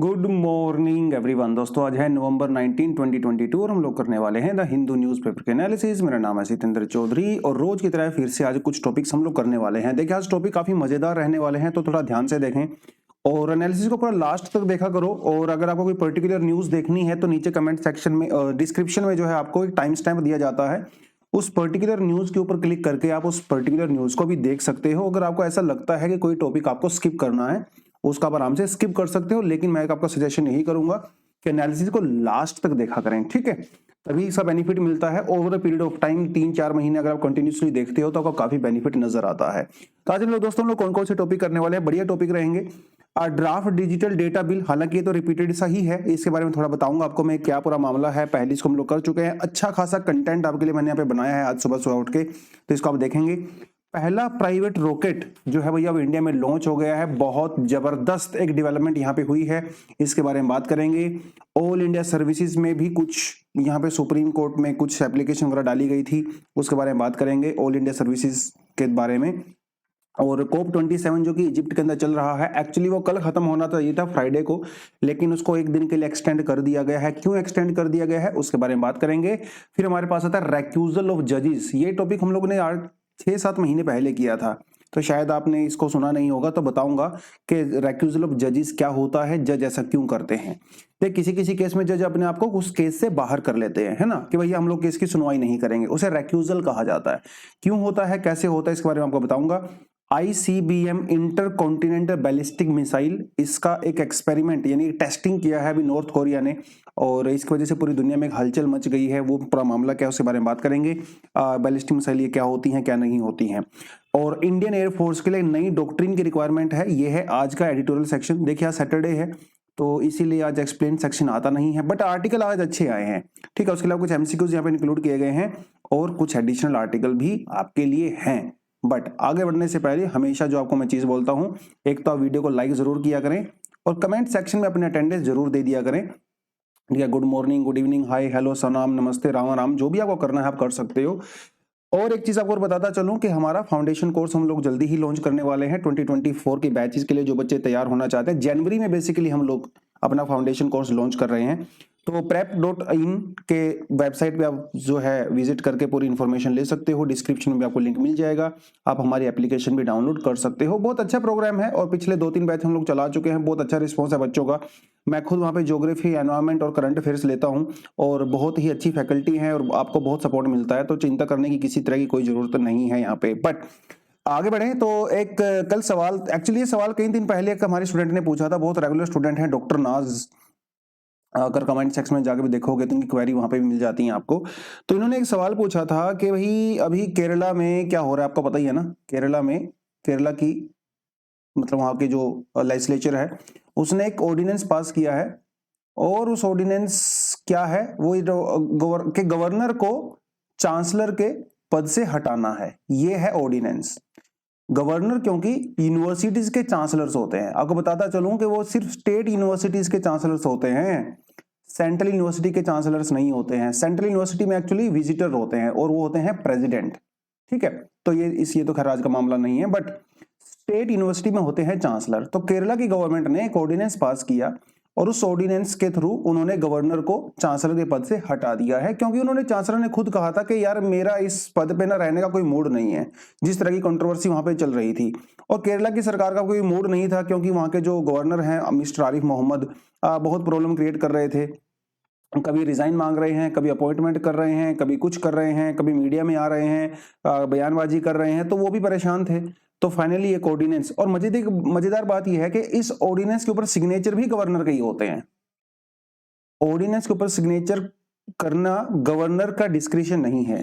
Good morning everyone. दोस्तों आज है नवंबर 19, 2022 और हम लोग करने वाले हैं द हिंदू न्यूज़पेपर के एनालिसिस। मेरा नाम है सितेंद्र चौधरी और रोज की तरह फिर से आज कुछ टॉपिक्स हम लोग करने वाले हैं। देखिए आज टॉपिक काफी मजेदार रहने वाले हैं तो थोड़ा ध्यान से देखें और एनालिसिस को पूरा लास्ट तक देखा करो। और अगर आपको कोई पर्टिकुलर न्यूज़ देखनी है तो नीचे कमेंट सेक्शन में डिस्क्रिप्शन में जो है आपको एक टाइम स्टैम्प दिया जाता है, उस पर्टिकुलर न्यूज़ के ऊपर क्लिक करके आप उस पर्टिकुलर न्यूज़ को भी देख सकते हो। अगर आपको ऐसा लगता है कि कोई टॉपिक आपको स्किप करना है उसका आप आराम से स्किप कर सकते हो, लेकिन मैं आपका सजेशन यही करूंगा कि एनालिसिस को लास्ट तक देखा करें, ठीक है। तभी इसका बेनिफिट मिलता है over the period of time. 3-4 महीने अगर आप कंटिन्यूसली देखते हो तो आपको काफी बेनिफिट नजर आता है। तो आज हम लोग दोस्तों हम लोग कौन कौन से टॉपिक करने वाले हैं, बढ़िया टॉपिक रहेंगे। ड्राफ्ट डिजिटल डेटा बिल, हालांकि ये तो रिपीटेड सा ही है, इसके बारे में थोड़ा बताऊंगा आपको मैं क्या पूरा मामला है। पहले इसको हम लोग कर चुके हैं, अच्छा खासा कंटेंट आपके लिए मैंने यहाँ पे बनाया है आज सुबह सुबह उठ के, तो इसको आप देखेंगे। पहला प्राइवेट रॉकेट जो है भैया अब इंडिया में लॉन्च हो गया है, बहुत जबरदस्त एक डेवलपमेंट यहाँ पे हुई है, इसके बारे में बात करेंगे। ऑल इंडिया सर्विसेज में भी कुछ यहाँ पे सुप्रीम कोर्ट में कुछ एप्लीकेशन वगैरह डाली गई थी, उसके बारे में बात करेंगे ऑल इंडिया सर्विसेज के बारे में। और COP27 जो कि इजिप्ट के अंदर चल रहा है, एक्चुअली वो कल खत्म होना था, ये था फ्राइडे को, लेकिन उसको एक दिन के लिए एक्सटेंड कर दिया गया है। क्यों एक्सटेंड कर दिया गया है उसके बारे में बात करेंगे। फिर हमारे पास आता है रेक्यूजल ऑफ जजेस, ये टॉपिक हम लोगों ने 6-7 महीने पहले किया था, तो शायद आपने इसको सुना नहीं होगा, तो बताऊंगा कि रेक्यूजल ऑफ जजेस क्या होता है, जज ऐसा क्यों करते हैं। देख किसी किसी केस में जज अपने आप को उस केस से बाहर कर लेते हैं, है ना, कि भैया हम लोग केस की सुनवाई नहीं करेंगे, उसे रेक्यूजल कहा जाता है। क्यों होता है, कैसे होता है, इसके बारे में आपको बताऊंगा। ICBM inter continental ballistic missile, इसका एक एक्सपेरिमेंट यानी टेस्टिंग किया है अभी नॉर्थ कोरिया ने, और इसकी वजह से पूरी दुनिया में एक हलचल मच गई है। वो पूरा मामला क्या है उसके बारे में बात करेंगे। बैलिस्टिक मिसाइल ये क्या होती हैं क्या नहीं होती हैं। और इंडियन एयरफोर्स के लिए नई डॉक्ट्रिन की रिक्वायरमेंट है, ये है आज का एडिटोरियल सेक्शन। देखिए आज सैटरडे है तो इसीलिए आज एक्सप्लेन सेक्शन आता नहीं है, बट आर्टिकल आज अच्छे आए हैं, ठीक है। उसके अलावा कुछ MCQs यहाँ पे इंक्लूड किए गए हैं और कुछ एडिशनल आर्टिकल भी आपके लिए हैं। बट आगे बढ़ने से पहले हमेशा जो आपको मैं चीज बोलता हूं, एक तो आप वीडियो को लाइक जरूर किया करें और कमेंट सेक्शन में अपने अटेंडेंस जरूर दे दिया करें, ठीक है। गुड मॉर्निंग, गुड इवनिंग, हाय, हेलो, सलाम, नमस्ते, राम राम, जो भी आपको करना है आप कर सकते हो। और एक चीज आपको और बताता चलूं कि हमारा फाउंडेशन कोर्स हम लोग जल्दी ही लॉन्च करने वाले हैं 2024 के बैचेस के लिए। जो बच्चे तैयार होना चाहते हैं, जनवरी में बेसिकली हम लोग अपना फाउंडेशन कोर्स लॉन्च कर रहे हैं। तो prep.in के वेबसाइट पे आप जो है विजिट करके पूरी इन्फॉर्मेशन ले सकते हो, डिस्क्रिप्शन में भी आपको लिंक मिल जाएगा, आप हमारी एप्लीकेशन भी डाउनलोड कर सकते हो। बहुत अच्छा प्रोग्राम है और पिछले 2-3 बैच हम लोग चला चुके हैं, बहुत अच्छा रिस्पॉन्स है बच्चों का। मैं खुद वहाँ पे ज्योग्राफी, एनवायरमेंट और करंट अफेयर्स लेता हूँ और बहुत ही अच्छी फैकल्टी है और आपको बहुत सपोर्ट मिलता है, तो चिंता करने की किसी तरह की कोई जरूरत नहीं है यहाँ पे। बट आगे बढ़े तो एक कल सवाल, एक्चुअली ये सवाल कई दिन पहले एक हमारे स्टूडेंट ने पूछा था, बहुत रेगुलर स्टूडेंट है डॉक्टर नाज, अगर कमेंट सेक्शन में जाके भी देखोगे तो इनकी क्वेरी वहां पे भी मिल जाती है आपको। तो इन्होंने एक सवाल पूछा था कि भाई अभी केरला में क्या हो रहा है, आपको पता ही है ना, केरला में, केरला की मतलब वहां के जो लेजिस्लेचर है उसने एक ऑर्डिनेंस पास किया है, और उस ऑर्डिनेंस क्या है, वो गवर्नर को चांसलर के पद से हटाना है, ये है ऑर्डिनेंस। गवर्नर क्योंकि यूनिवर्सिटीज के चांसलर्स होते हैं, आपको बताता चलूं कि वो सिर्फ स्टेट यूनिवर्सिटीज के चांसलर्स होते हैं, सेंट्रल यूनिवर्सिटी के चांसलर्स नहीं होते हैं। सेंट्रल यूनिवर्सिटी में एक्चुअली विजिटर होते हैं और वो होते हैं प्रेसिडेंट, ठीक है। तो ये तो खैर आज का मामला नहीं है, बट स्टेट यूनिवर्सिटी में होते हैं चांसलर। तो केरला की गवर्नमेंट ने एक ऑर्डिनेंस पास किया और उस ऑर्डिनेंस के थ्रू उन्होंने गवर्नर को चांसलर के पद से हटा दिया है, क्योंकि उन्होंने चांसलर ने खुद कहा था कि यार मेरा इस पद पे ना रहने का कोई मूड नहीं है, जिस तरह की कंट्रोवर्सी वहां पे चल रही थी। और केरला की सरकार का कोई मूड नहीं था, क्योंकि वहां के जो गवर्नर हैं मिस्टर आरिफ मोहम्मद बहुत प्रॉब्लम क्रिएट कर रहे थे, कभी रिजाइन मांग रहे हैं, कभी अपॉइंटमेंट कर रहे हैं, कभी कुछ कर रहे हैं, कभी मीडिया में आ रहे हैं, बयानबाजी कर रहे हैं, तो वो भी परेशान थे। तो फाइनली एक ऑर्डिनेंस, और मजेदार बात यह है कि इस ऑर्डिनेंस के ऊपर सिग्नेचर भी गवर्नर के ही होते हैं। ऑर्डिनेंस के ऊपर सिग्नेचर करना गवर्नर का डिस्क्रिशन नहीं है,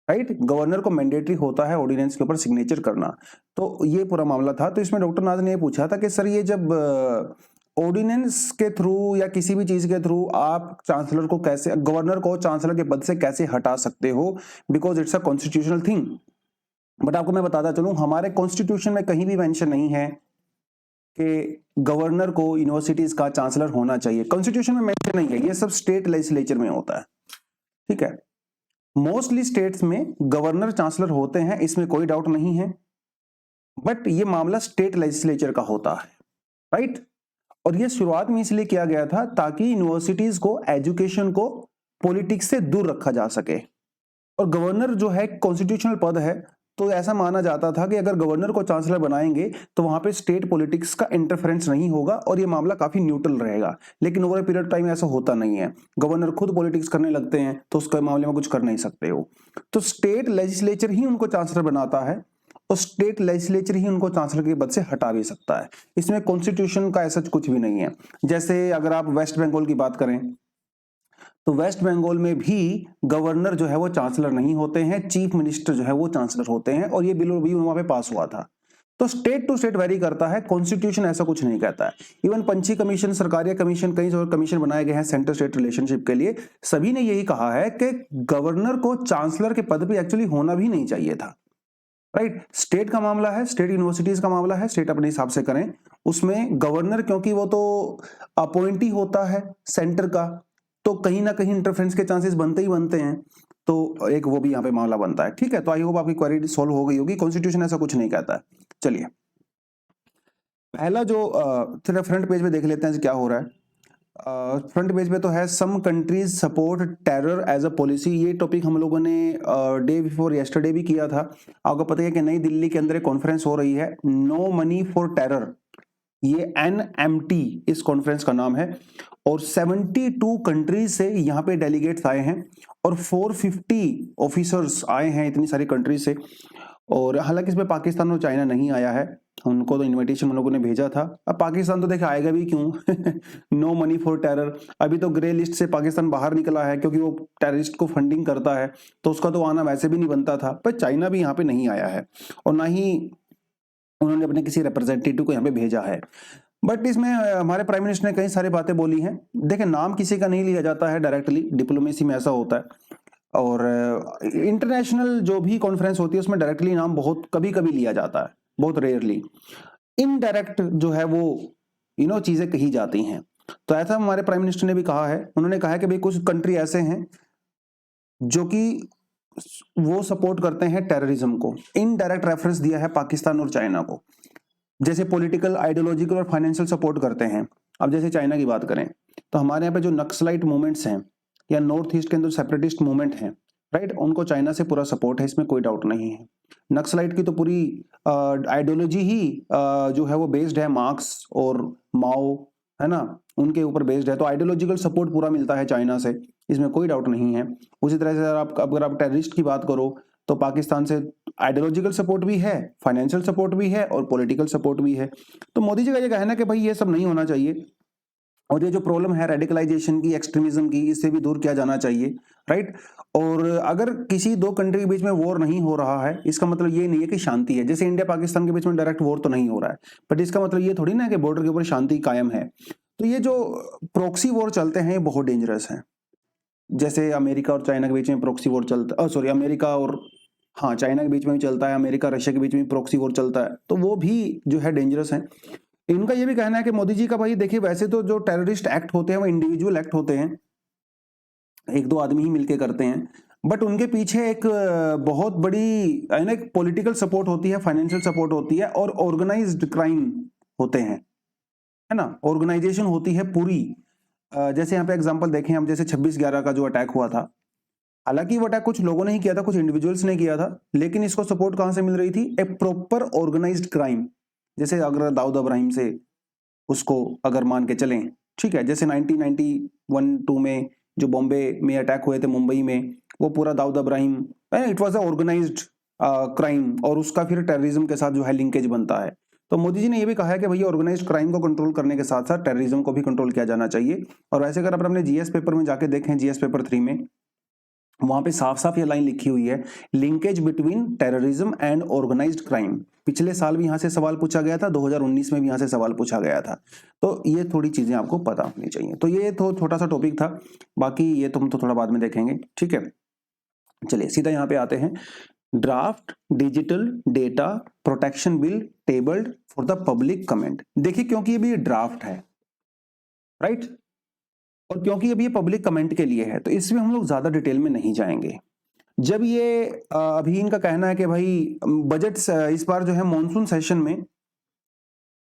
राइट, गवर्नर को मैंडेटरी होता है ऑर्डिनेंस के ऊपर सिग्नेचर करना। तो ये पूरा मामला था। तो इसमें डॉक्टर नाज ने ये पूछा था कि सर ये जब ऑर्डिनेंस के थ्रू या किसी भी चीज के थ्रू आप चांसलर को कैसे, गवर्नर को चांसलर के पद से कैसे हटा सकते हो, because it's a constitutional thing. But आपको मैं बताता चलूं, हमारे कॉन्स्टिट्यूशन में कहीं भी मेंशन नहीं है कि गवर्नर को यूनिवर्सिटीज का चांसलर होना चाहिए, कॉन्स्टिट्यूशन में मेंशन नहीं है, ये सब स्टेट लेजिस्लेचर में होता है, ठीक है। मोस्टली स्टेट्स में गवर्नर चांसलर होते हैं, इसमें कोई डाउट नहीं है, बट ये मामला स्टेट लेजिस्लेचर का होता है, राइट। और ये शुरुआत में इसलिए किया गया था ताकि यूनिवर्सिटीज को, एजुकेशन को पॉलिटिक्स से दूर रखा जा सके। और गवर्नर जो है कॉन्स्टिट्यूशनल पद है, तो ऐसा माना जाता था कि अगर गवर्नर को चांसलर बनाएंगे तो वहां पे स्टेट पॉलिटिक्स का इंटरफेरेंस नहीं होगा और ये मामला काफी न्यूट्रल रहेगा। लेकिन over a period of time ऐसा होता नहीं है, गवर्नर खुद पॉलिटिक्स करने लगते हैं तो उसके मामले में कुछ कर नहीं सकते हो। तो स्टेट लेजिस्लेचर ही उनको चांसलर बनाता है और स्टेट लेजिस्लेचर ही उनको चांसलर के पद से हटा भी सकता है। इसमें कॉन्स्टिट्यूशन का ऐसा कुछ भी नहीं है। जैसे अगर आप वेस्ट बंगाल की बात करें तो वेस्ट बंगाल में भी गवर्नर जो है वो चांसलर नहीं होते हैं, चीफ मिनिस्टर जो है वो चांसलर होते हैं, और ये बिल भी वहां पे पास हुआ था। तो स्टेट टू स्टेट वेरी करता है, कॉन्स्टिट्यूशन ऐसा कुछ नहीं कहता है। इवन पंछी कमीशन, सरकारिया कमीशन, कई और कमीशन बनाए गए हैं सेंटर स्टेट रिलेशनशिप के लिए, सभी ने यही कहा है कि गवर्नर को चांसलर के पद पे एक्चुअली होना भी नहीं चाहिए था। राइट, स्टेट का मामला है, स्टेट यूनिवर्सिटीज का मामला है, स्टेट अपने हिसाब से करें। उसमें गवर्नर क्योंकि वो तो अपॉइंटी होता है सेंटर का, तो कहीं ना कहीं इंटरफेरेंस के चांसेस बनते ही बनते हैं, तो एक वो भी यहाँ पे मामला बनता है। ठीक है, तो आई होप आपकी क्वेरी सॉल्व हो गई होगी। कॉन्स्टिट्यूशन ऐसा कुछ नहीं कहता है। चलिए पहला जो थोड़ा फ्रंट पेज पे देख लेते हैं क्या हो रहा है। फ्रंट पेज पे तो है some countries support terror as a policy. ये टॉपिक हम लोगों ने डे बिफोर यस्टरडे भी किया था। आपको पता है कि नई दिल्ली के अंदर एक कॉन्फ्रेंस हो रही है, नो मनी फॉर टेरर, ये NMT इस कॉन्फ्रेंस का नाम है, और 72 कंट्रीज से यहाँ पे डेलीगेट्स आए हैं और 450 ऑफिसर्स आए हैं इतनी सारी कंट्रीज से। और हालांकि इसमें पाकिस्तान और चाइना नहीं आया है, उनको तो इनविटेशन हम लोगों ने भेजा था। अब पाकिस्तान तो देखा आएगा भी क्यों नो मनी फॉर टेरर, अभी तो ग्रे लिस्ट से पाकिस्तान बाहर निकला है क्योंकि वो टेररिस्ट को फंडिंग करता है, तो उसका तो आना वैसे भी नहीं बनता था। पर चाइना भी यहाँ पे नहीं आया है और ना ही उन्होंने अपने किसी रिप्रेजेंटेटिव को यहाँ पे भेजा है। बट इसमें हमारे प्राइम मिनिस्टर ने कई सारी बातें बोली हैं। देखिए, नाम किसी का नहीं लिया जाता है डायरेक्टली, डिप्लोमेसी में ऐसा होता है, और इंटरनेशनल जो भी कॉन्फ्रेंस होती है उसमें डायरेक्टली नाम बहुत कभी कभी लिया जाता है, बहुत रेयरली। इनडायरेक्ट जो है वो चीजें कही जाती हैं। तो ऐसा हमारे प्राइम मिनिस्टर ने भी कहा है। उन्होंने कहा है कि भाई कुछ कंट्री ऐसे हैं जो कि वो सपोर्ट करते हैं टेररिज्म को। इनडायरेक्ट रेफरेंस दिया है पाकिस्तान और चाइना को, जैसे पॉलिटिकल, आइडियोलॉजिकल और फाइनेंशियल सपोर्ट करते हैं। अब जैसे चाइना की बात करें तो हमारे यहाँ पे जो नक्सलाइट मूवमेंट्स हैं या नॉर्थ ईस्ट के अंदर सेपरेटिस्ट मूवमेंट हैं, राइट, उनको चाइना से पूरा सपोर्ट है, इसमें कोई डाउट नहीं है। नक्सलाइट की तो पूरी आइडियोलॉजी ही जो है वो बेस्ड है मार्क्स और माओ, है ना, उनके ऊपर बेस्ड है, तो आइडियोलॉजिकल सपोर्ट पूरा मिलता है चाइना से, इसमें कोई डाउट नहीं है। उसी तरह से अगर आप टेररिस्ट की बात करो तो पाकिस्तान से आइडियोलॉजिकल सपोर्ट भी है, फाइनेंशियल सपोर्ट भी है और पॉलिटिकल सपोर्ट भी है। तो मोदी जी का ये कहना है कि भाई ये सब नहीं होना चाहिए, और ये जो प्रॉब्लम है रेडिकलाइजेशन की, एक्सट्रीमिज्म की, इससे भी दूर किया जाना चाहिए, राइट। और अगर किसी दो कंट्री के बीच में वॉर नहीं हो रहा है, इसका मतलब ये नहीं है कि शांति है। जैसे इंडिया पाकिस्तान के बीच में डायरेक्ट वॉर तो नहीं हो रहा है, बट इसका मतलब ये थोड़ी ना है कि बॉर्डर के ऊपर शांति कायम है। तो ये जो प्रॉक्सी वॉर चलते हैं ये बहुत डेंजरस है। जैसे अमेरिका और चाइना के बीच में प्रॉक्सी वॉर चलता है, सॉरी, अमेरिका और चाइना के बीच में भी चलता है, अमेरिका रशिया के बीच में प्रॉक्सी वॉर चलता है, तो वो भी जो है डेंजरस है। इनका ये भी कहना है कि मोदी जी का, भाई देखिए वैसे तो जो टेररिस्ट एक्ट होते हैं वो इंडिविजुअल एक्ट होते हैं, एक दो आदमी ही मिलके करते हैं, बट उनके पीछे एक बहुत बड़ी एक पॉलिटिकल सपोर्ट होती है, फाइनेंशियल सपोर्ट होती है, और ऑर्गेनाइज्ड क्राइम होते हैं, है ना, ऑर्गेनाइजेशन होती है पूरी। जैसे यहाँ पे एग्जांपल देखें हम, जैसे 26/11 का जो अटैक हुआ था, हालांकि वो अटैक कुछ लोगों ने ही किया था, कुछ इंडिविजुअल्स ने किया था, लेकिन इसको सपोर्ट कहां से मिल रही थी? ए प्रॉपर ऑर्गेनाइज्ड क्राइम। जैसे अगर दाऊद इब्राहिम से उसको अगर मान के चलें, ठीक है, जैसे 1991-2 में जो बॉम्बे में अटैक हुए थे मुंबई में, वो पूरा Dawood Ibrahim, it was a organized crime, और उसका फिर टेररिज्म के साथ जो है लिंकेज बनता है। तो मोदी जी ने ये भी कहा है कि भैया ऑर्गेनाइज्ड क्राइम को कंट्रोल करने के साथ साथ टेररिज्म को भी कंट्रोल किया जाना चाहिए। और वैसे अगर आप अपने जीएस पेपर में जाके देखें, जीएस पेपर 3 में, वहां पे साफ साफ ये लाइन लिखी हुई है, linkage between terrorism and organized crime. पिछले साल भी यहां से सवाल पूछा गया था, 2019 में भी यहां से सवाल पूछा गया था। तो ये थोड़ी चीजें आपको पता होनी चाहिए। तो ये तो छोटा सा टॉपिक था, बाकी ये तो हम तो थोड़ा बाद में देखेंगे, ठीक है। चलिए सीधा यहाँ पे आते हैं, draft digital data protection bill tabled for the public comment. देखिए, क्योंकि ये भी ड्राफ्ट है, राइट, और क्योंकि अभी ये पब्लिक कमेंट के लिए है, तो इसमें हम लोग ज्यादा डिटेल में नहीं जाएंगे। जब ये अभी इनका कहना है कि भाई बजट इस बार जो है मॉनसून सेशन में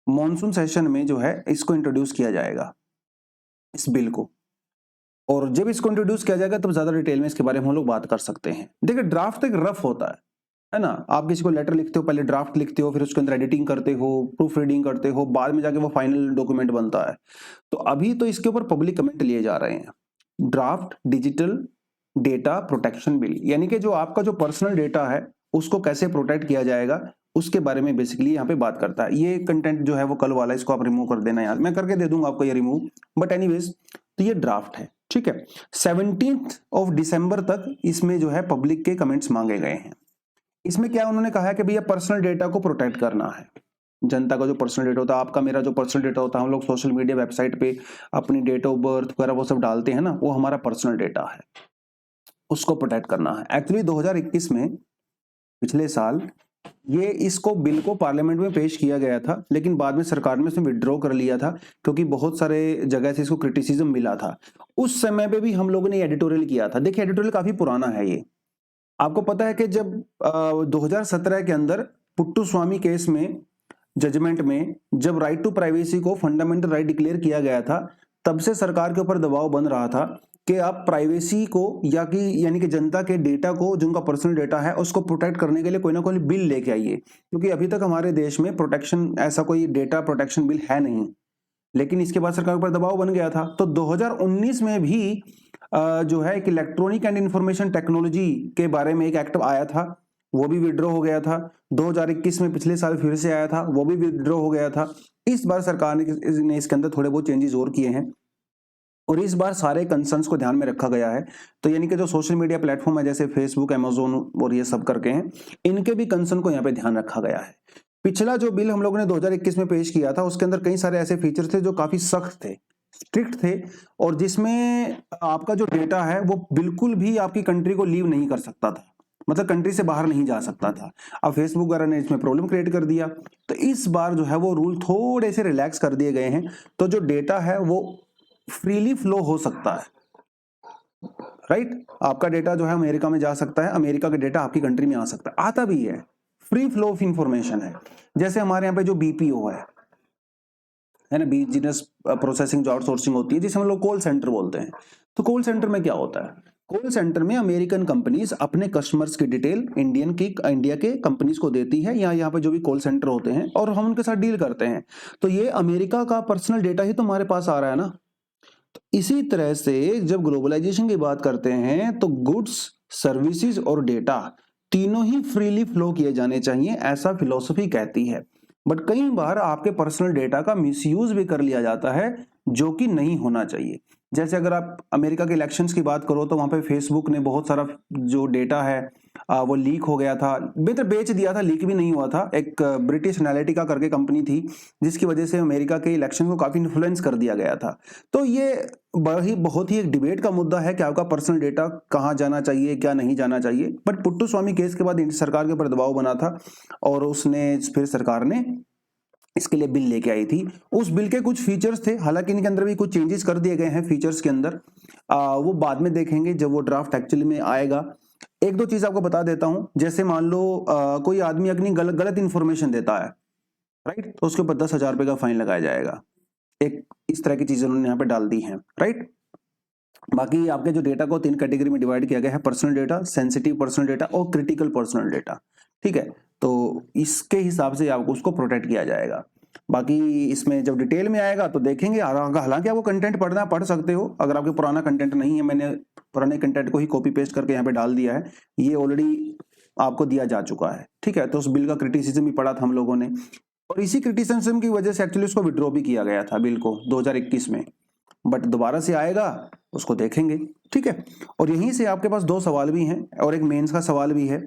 मॉनसून सेशन में जो है इसको इंट्रोड्यूस किया जाएगा, इस बिल को। और जब इसको इंट्रोड्यूस किया जाएगा तब ज्यादा डिटेल में इसके बारे में हम लोग बात कर सकते हैं। देखिए ड्राफ्ट एक रफ होता है ना। आप किसी को लेटर लिखते हो, पहले ड्राफ्ट लिखते हो, फिर उसके अंदर एडिटिंग करते हो, प्रूफ रीडिंग करते हो, बाद में जाके वो फाइनल डॉक्यूमेंट बनता है। तो अभी तो इसके ऊपर पब्लिक कमेंट लिए जा रहे हैं। Draft digital data protection bill, यानी कि जो आपका जो पर्सनल डेटा है उसको कैसे प्रोटेक्ट किया जाएगा उसके बारे में बेसिकली यहाँ पे बात करता है। ये कंटेंट जो है वो कल वाला, इसको आप रिमूव कर देना यार, मैं करके दे दूंगा आपको ये रिमूव, बट एनीवेज तो ये ड्राफ्ट है, ठीक है। 17 दिसंबर तक इसमें जो है पब्लिक के कमेंट्स मांगे गए हैं। इसमें क्या उन्होंने कहा है कि भैया पर्सनल डेटा को प्रोटेक्ट करना है। जनता का जो पर्सनल डेटा होता है, आपका मेरा जो पर्सनल डेटा होता है, हम लोग सोशल मीडिया वेबसाइट पे अपनी डेट ऑफ बर्थ वगैरह वो सब डालते हैं ना, वो हमारा पर्सनल डेटा है, उसको प्रोटेक्ट करना है। एक्चुअली 2021 में, पिछले साल, ये इसको बिल को पार्लियामेंट में पेश किया गया था, लेकिन बाद में सरकार ने इसमें विड्रॉ कर लिया था क्योंकि बहुत सारे जगह से इसको क्रिटिसिज्म मिला था। उस समय पे भी हम लोगों ने एडिटोरियल किया था। देखिए एडिटोरियल काफी पुराना है ये। आपको पता है कि जब 2017 के अंदर पुट्टू स्वामी केस में जजमेंट में जब राइट टू प्राइवेसी को फंडामेंटल राइट डिक्लेयर किया गया था, तब से सरकार के ऊपर दबाव बन रहा था कि आप प्राइवेसी को यानी कि जनता के डेटा को, जो उनका पर्सनल डेटा है, उसको प्रोटेक्ट करने के लिए कोई ना कोई बिल लेके आइए, क्योंकि अभी तक हमारे देश में प्रोटेक्शन, ऐसा कोई डेटा प्रोटेक्शन बिल है नहीं। लेकिन इसके बाद सरकार के ऊपर दबाव बन गया था, तो 2019 में भी जो है एक इलेक्ट्रॉनिक एंड इंफॉर्मेशन टेक्नोलॉजी के बारे में एक एक्ट आया था, वो भी विड्रॉ हो गया था। 2021 में पिछले साल फिर से आया था, वो भी विड्रॉ हो गया था। इस बार सरकार ने इसके अंदर थोड़े बहुत चेंजेस और किए हैं और इस बार सारे कंसर्न्स को ध्यान में रखा गया है। तो यानी कि जो सोशल मीडिया प्लेटफॉर्म है जैसे फेसबुक, अमेजोन और ये सब करके हैं, इनके भी कंसर्न को यहाँ पे ध्यान रखा गया है। पिछला जो बिल हम लोगों ने 2021 में पेश किया था, उसके अंदर कई सारे ऐसे फीचर थे जो काफी सख्त थे, स्ट्रिक्ट थे, और जिसमें आपका जो डेटा है वो बिल्कुल भी आपकी कंट्री को लीव नहीं कर सकता था, मतलब कंट्री से बाहर नहीं जा सकता था। अब फेसबुक वगैरह ने इसमें प्रॉब्लम क्रिएट कर दिया, तो इस बार जो है वो रूल थोड़े से रिलैक्स कर दिए गए हैं। तो जो डेटा है वो फ्रीली फ्लो हो सकता है, राइट। आपका डेटा जो है अमेरिका में जा सकता है, अमेरिका का डेटा आपकी कंट्री में आ सकता है, आता भी है, फ्री फ्लो ऑफ इंफॉर्मेशन है। जैसे हमारे यहाँ पे जो बीपीओ है ना, बिजनेस प्रोसेसिंग जो आउटसोर्सिंग होती है, जिसे हम लोग कॉल सेंटर बोलते हैं। तो कॉल सेंटर में क्या होता है? कॉल सेंटर में अमेरिकन कंपनीज अपने कस्टमर्स की डिटेल इंडिया के कंपनीज को देती है, या यहाँ पे जो भी कॉल सेंटर होते हैं, और हम उनके साथ डील करते हैं। तो ये अमेरिका का पर्सनल डेटा ही तो हमारे पास आ रहा है ना। तो इसी तरह से जब ग्लोबलाइजेशन की बात करते हैं तो गुड्स, सर्विसेज और डेटा तीनों ही फ्रीली फ्लो किए जाने चाहिए, ऐसा फिलॉसफी कहती है। बट कई बार आपके पर्सनल डेटा का मिसयूज भी कर लिया जाता है, जो कि नहीं होना चाहिए। जैसे अगर आप अमेरिका के इलेक्शंस की बात करो तो वहां पे फेसबुक ने बहुत सारा जो डेटा है वो लीक हो गया था, बेच दिया था, लीक भी नहीं हुआ था। एक ब्रिटिश एनालिटिका करके कंपनी थी, जिसकी वजह से अमेरिका के इलेक्शन को काफी इन्फ्लुएंस कर दिया गया था। तो ये बहुत ही एक डिबेट का मुद्दा है कि आपका पर्सनल डेटा कहाँ जाना चाहिए, क्या नहीं जाना चाहिए। बट पुट्टू स्वामी केस के बाद सरकार के ऊपर दबाव बना था और उसने फिर सरकार ने इसके लिए बिल लेके आई थी। उस बिल के कुछ फीचर्स थे, हालांकि इनके अंदर भी कुछ चेंजेस कर दिए गए हैं फीचर्स के अंदर, वो बाद में देखेंगे जब वो ड्राफ्ट एक्चुअली में आएगा। एक दो चीज आपको बता देता हूं, जैसे मान लो कोई आदमी अपनी गलत इंफॉर्मेशन देता है, राइट, तो उसके ऊपर 10,000 रुपए का फाइन लगाया जाएगा। एक इस तरह की चीजें उन्होंने यहाँ पे डाल दी हैं, राइट। बाकी आपके जो डेटा को 3 कैटेगरी में डिवाइड किया गया है, personal data, sensitive personal data और क्रिटिकल पर्सनल डेटा, ठीक है। तो इसके हिसाब से आपको उसको प्रोटेक्ट किया जाएगा। बाकी इसमें जब डिटेल में आएगा तो देखेंगे। हालांकि आपको कंटेंट पढ़ सकते हो, अगर आपके पुराना कंटेंट नहीं है, मैंने पुराने कंटेंट को ही कॉपी पेस्ट करके यहाँ पे डाल दिया है, ये ऑलरेडी आपको दिया जा चुका है, ठीक है। तो उस बिल का क्रिटिसिज्म भी पढ़ा था हम लोगों ने, और इसी क्रिटिसिज्म की वजह से एक्चुअली उसको विड्रॉ भी किया गया था बिल को 2021 में। बट दोबारा से आएगा, उसको देखेंगे, ठीक है। और यहीं से आपके पास 2 सवाल भी हैं और एक मेंस का सवाल भी है।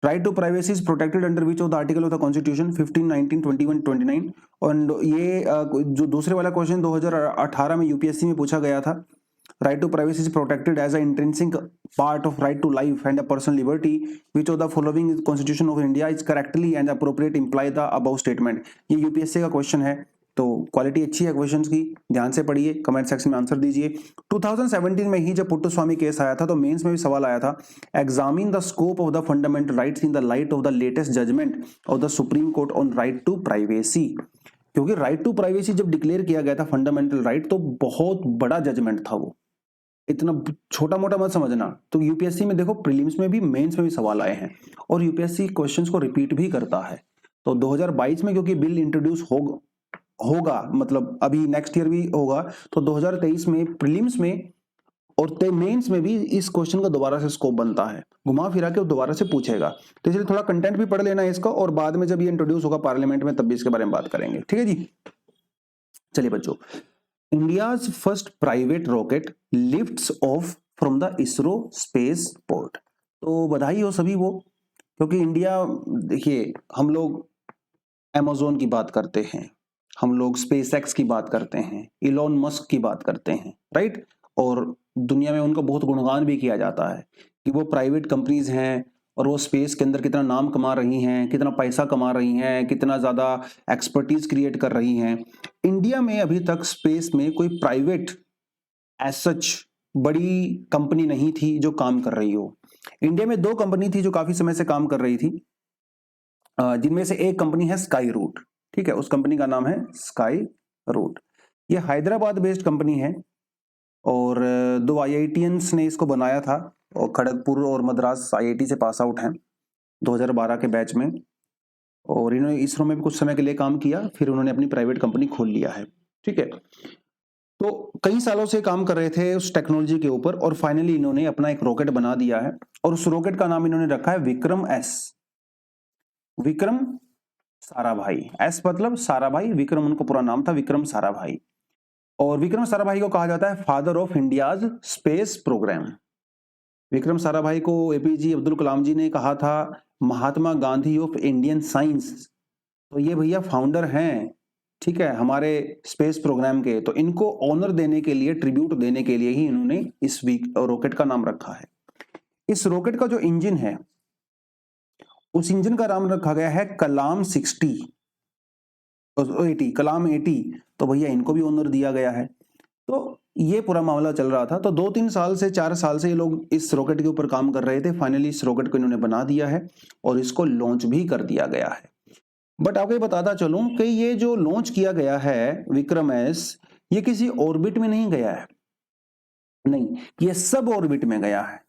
Right to privacy is protected under which of the article of the constitution 15, 19, 21, 29। और ये जो दूसरे वाला क्वेश्चन 2018 में यूपीएससी में पूछा गया था, right to privacy is protected as a intrinsic part of right to life and a personal liberty, which of the following constitution of India is correctly and appropriate imply the above statement. ये UPSC का question है, तो quality अच्छी है questions की, ध्यान से पढ़िए, कमेंट सेक्शन में आंसर दीजिए। 2017 में ही जब पुट्टू स्वामी केस आया था तो मेंस में भी सवाल आया था, examine the scope of the fundamental rights in the light of the latest judgement of the Supreme Court on right to privacy. क्योंकि राइट टू प्राइवेसी जब डिक्लेयर किया गया था फंडामेंटल राइट, तो बहुत बड़ा जजमेंट था वो, इतना छोटा मोटा मत समझना। तो यूपीएससी में देखो प्रीलिम्स में भी मेंस में भी सवाल आए हैं, और यूपीएससी क्वेश्चंस को रिपीट भी करता है। तो 2022 में क्योंकि बिल इंट्रोड्यूस होगा मतलब अभी नेक्स्ट ईयर भी होगा, तो 2023 में प्रीलिम्स में और मेंस में भी इस क्वेश्चन का दोबारा से स्कोप बनता है, घुमा फिरा के दोबारा से पूछेगा। तो इसलिए थोड़ा कंटेंट भी पढ़ लेना है इसका, और बाद में जब ये इंट्रोड्यूस होगा पार्लियामेंट में तब भी इसके बारे में बात करेंगे। ठीक है जी, चलिए बच्चों, India's first private rocket lifts of from the ISRO space port. तो बधाई हो सभी वो, क्योंकि इंडिया, देखिए हम लोग अमेज़न की बात करते हैं, हम लोग स्पेसएक्स की बात करते हैं, इलॉन मस्क की बात करते हैं, राइट, और दुनिया में उनका बहुत गुणगान भी किया जाता है कि वो प्राइवेट कंपनीज हैं और वो स्पेस के अंदर कितना नाम कमा रही हैं, कितना पैसा कमा रही हैं, कितना ज़्यादा एक्सपर्टीज क्रिएट कर रही हैं। इंडिया में अभी तक स्पेस में कोई प्राइवेट एज सच बड़ी कंपनी नहीं थी जो काम कर रही हो। इंडिया में 2 कंपनी थी जो काफी समय से काम कर रही थी, जिनमें से एक कंपनी है स्काई रूट। ठीक है, उस कंपनी का नाम है स्काई रूट। ये हैदराबाद बेस्ड कंपनी है, और 2 आईआईटियंस ने इसको बनाया था, और खड़गपुर और मद्रास आईआईटी से पास आउट हैं 2012 के बैच में, और इन्होंने इसरो में भी कुछ समय के लिए काम किया, फिर उन्होंने अपनी प्राइवेट कंपनी खोल लिया है। ठीक है, तो कई सालों से काम कर रहे थे उस टेक्नोलॉजी के ऊपर, और फाइनली इन्होंने अपना एक रॉकेट बना दिया है, और उस रॉकेट का नाम इन्होंने रखा है विक्रम एस, विक्रम साराभाई। एस मतलब साराभाई, विक्रम उनका पूरा नाम था विक्रम साराभाई, और विक्रम साराभाई को कहा जाता है father of India's space programme. Vikram Sarabhai को एपीजे अब्दुल कलाम जी ने कहा था Mahatma Gandhi of Indian science, तो ये भैया फाउंडर हैं, ठीक है, हमारे स्पेस प्रोग्राम के। तो इनको ऑनर देने के लिए, ट्रिब्यूट देने के लिए ही इन्होंने इस रॉकेट का नाम रखा है। इस रॉकेट का जो इंजन है, उस इंजन का नाम रखा गया है कलाम 60, 80, कलाम 80। तो भैया इनको भी ऑनर दिया गया है। तो ये पूरा मामला चल रहा था। तो 2-3 साल से 4 साल से ये लोग इस रॉकेट के ऊपर काम कर रहे थे। फाइनली इस रॉकेट को इन्होंने बना दिया है और इसको लॉन्च भी कर दिया गया है। बट आपको ये बताता चलूं कि ये जो लॉन्च किया गया है विक्रम एस, ये किसी ऑर्बिट में नहीं गया है, नहीं, ये सब ऑर्बिट में गया है।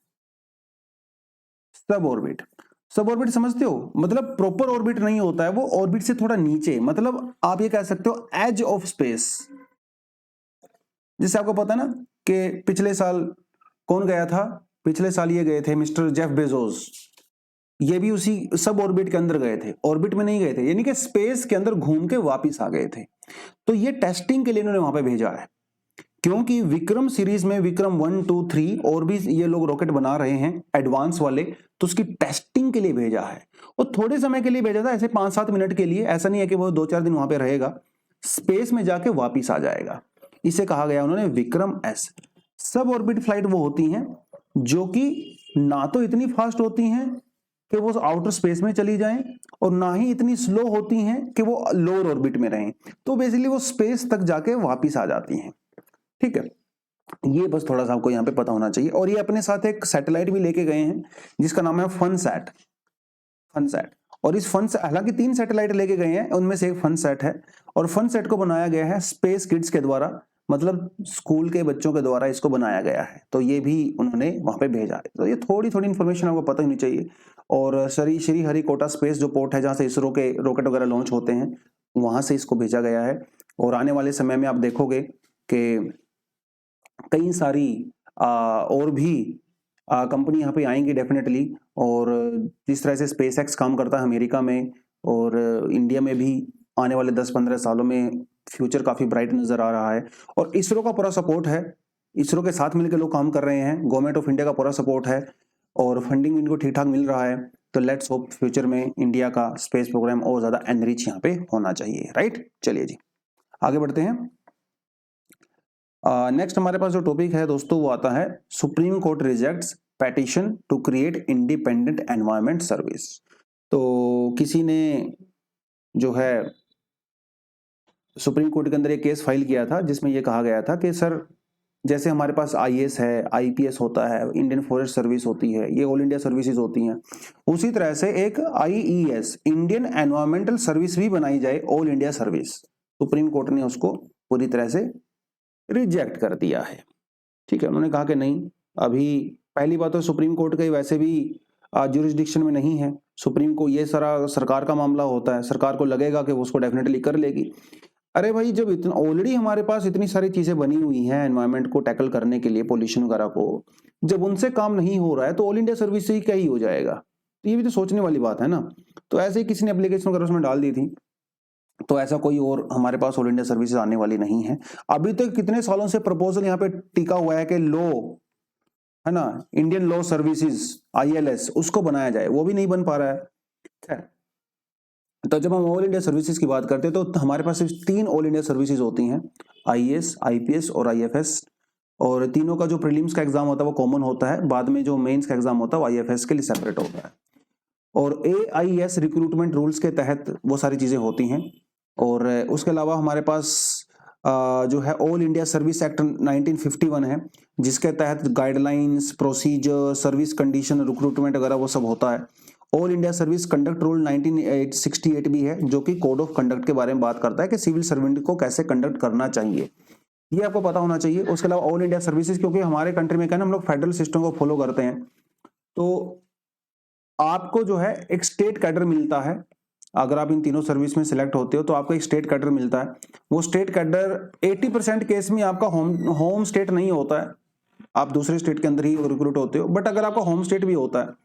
सब ऑर्बिट, सब ऑर्बिट समझते हो, मतलब प्रॉपर ऑर्बिट नहीं होता है वो, ऑर्बिट से थोड़ा नीचे, मतलब आप ये कह सकते हो एज ऑफ स्पेस। जिससे आपको पता है ना कि पिछले साल कौन गया था, पिछले साल ये गए थे मिस्टर जेफ बेजोस, ये भी उसी सब ऑर्बिट के अंदर गए थे, ऑर्बिट में नहीं गए थे, यानी कि स्पेस के अंदर घूम के वापस आ गए थे। तो ये टेस्टिंग के लिए इन्होंने वहां पे भेजा है, क्योंकि विक्रम सीरीज में विक्रम 1, 2, 3 और भी ये लोग रॉकेट बना रहे हैं एडवांस वाले, तो उसकी टेस्टिंग के लिए भेजा है। और थोड़े समय के लिए भेजा था, ऐसे 5-7 मिनट के लिए, ऐसा नहीं है कि वो 2-4 दिन वहां पे रहेगा, स्पेस में जाके वापिस आ जाएगा। इसे कहा गया उन्होंने विक्रम एस। सब ऑर्बिट फ्लाइट वो होती हैं जो कि ना तो इतनी फास्ट होती हैं कि वो आउटर स्पेस में चली जाएं, और ना ही इतनी स्लो होती हैं कि वो लोअर ऑर्बिट में रहें। तो बेसिकली वो स्पेस तक जाके वापिस आ जाती हैं। ठीक है, ये बस थोड़ा सा आपको यहाँ पे पता होना चाहिए। और ये अपने साथ एक सैटेलाइट भी लेके गए हैं जिसका नाम है फनसैट, फनसैट। और इस फन, हालांकि 3 सैटेलाइट लेके गए हैं, उनमें से एक फनसैट है, और फनसैट को बनाया गया है स्पेस किड्स के द्वारा, मतलब स्कूल के बच्चों के द्वारा इसको बनाया गया है। तो ये भी उन्होंने वहां पे भेजा है। तो ये थोड़ी थोड़ी इन्फॉर्मेशन आपको पता होनी चाहिए। और श्री हरिकोटा स्पेस जो पोर्ट है जहां से इसरो के रॉकेट वगैरह लॉन्च होते हैं, वहां से इसको भेजा गया है। और आने वाले समय में आप देखोगे कि कई सारी और भी कंपनी यहाँ पे आएंगी डेफिनेटली। और जिस तरह से स्पेसएक्स काम करता है अमेरिका में, और इंडिया में भी आने वाले 10-15 सालों में फ्यूचर काफी ब्राइट नजर आ रहा है। और इसरो का पूरा सपोर्ट है, इसरो के साथ मिलकर लोग काम कर रहे हैं, गवर्नमेंट ऑफ इंडिया का पूरा सपोर्ट है, और फंडिंग इनको ठीक ठाक मिल रहा है। तो लेट्स होप फ्यूचर में इंडिया का स्पेस प्रोग्राम और ज्यादा एनरिच यहाँ पे होना चाहिए, राइट। चलिए जी आगे बढ़ते हैं। नेक्स्ट हमारे पास जो टॉपिक है दोस्तों वो आता है supreme Court rejects petition to create independent environment service. तो किसी ने जो है सुप्रीम कोर्ट के अंदर एक केस फाइल किया था जिसमें ये कहा गया था कि सर जैसे हमारे पास आईएएस है, आईपीएस होता है, इंडियन फॉरेस्ट सर्विस होती है, ये ऑल इंडिया सर्विसेज होती हैं, उसी तरह से एक आईईएस इंडियन एनवायरमेंटल सर्विस भी बनाई जाए, all India service. Supreme court ने उसको पूरी तरह से रिजेक्ट कर दिया है। ठीक है, उन्होंने कहा कि नहीं, अभी पहली बात तो सुप्रीम कोर्ट के वैसे भी ज्यूरिसडिक्शन में नहीं है। सुप्रीम को ये सारा सरकार का मामला होता है, सरकार को लगेगा कि वो उसको डेफिनेटली कर लेगी। अरे भाई, जब इतना ऑलरेडी हमारे पास इतनी सारी चीजें बनी हुई हैं एनवायरनमेंट को टैकल करने के लिए, पोल्यूशन वगैरह को, जब उनसे काम नहीं हो रहा है तो ऑल इंडिया सर्विस से ही क्या ही हो जाएगा। तो ये भी तो सोचने वाली बात है ना। तो ऐसे ही किसी ने एप्लीकेशन वगैरह उसमें डाल दी थी, तो ऐसा कोई और हमारे पास ऑल इंडिया सर्विसेज आने वाली नहीं है। अभी तक कितने सालों से प्रपोजल यहाँ पे टिका हुआ है कि लॉ है ना, इंडियन लॉ सर्विसेज ILS उसको बनाया जाए, वो भी नहीं बन पा रहा है। तो जब हम ऑल इंडिया सर्विसेज की बात करते हैं तो हमारे पास सिर्फ 3 ऑल इंडिया सर्विसेज होती हैं, IAS, IPS और IFS। और तीनों का जो प्रीलिम्स का एग्जाम होता है वो कॉमन होता है, बाद में जो मेंस का एग्जाम होता है वो IFS के लिए सेपरेट होता है। और AIS रिक्रूटमेंट रूल्स के तहत वो सारी चीजें होती हैं। और उसके अलावा हमारे पास जो है ऑल इंडिया सर्विस एक्ट 1951 है, जिसके तहत guidelines, procedure, service condition, recruitment वगैरह वो सब होता है। All India service conduct rule 1968 भी है, जो कि कोड ऑफ कंडक्ट के बारे में बात करता है कि सिविल सर्वेंट को कैसे कंडक्ट करना चाहिए, ये आपको पता होना चाहिए। उसके अलावा ऑल इंडिया सर्विसेज, क्योंकि हमारे कंट्री में क्या ना, हम लोग फेडरल सिस्टम को फॉलो करते हैं, तो आपको जो है एक स्टेट कैडर मिलता है। अगर आप इन तीनों सर्विस में सिलेक्ट होते हो तो आपको एक स्टेट कैडर मिलता है। वो स्टेट कैडर 80% केस में आपका होम स्टेट नहीं होता है, आप दूसरे स्टेट के अंदर ही रिक्रूट होते हो। बट अगर आपका होम स्टेट भी होता है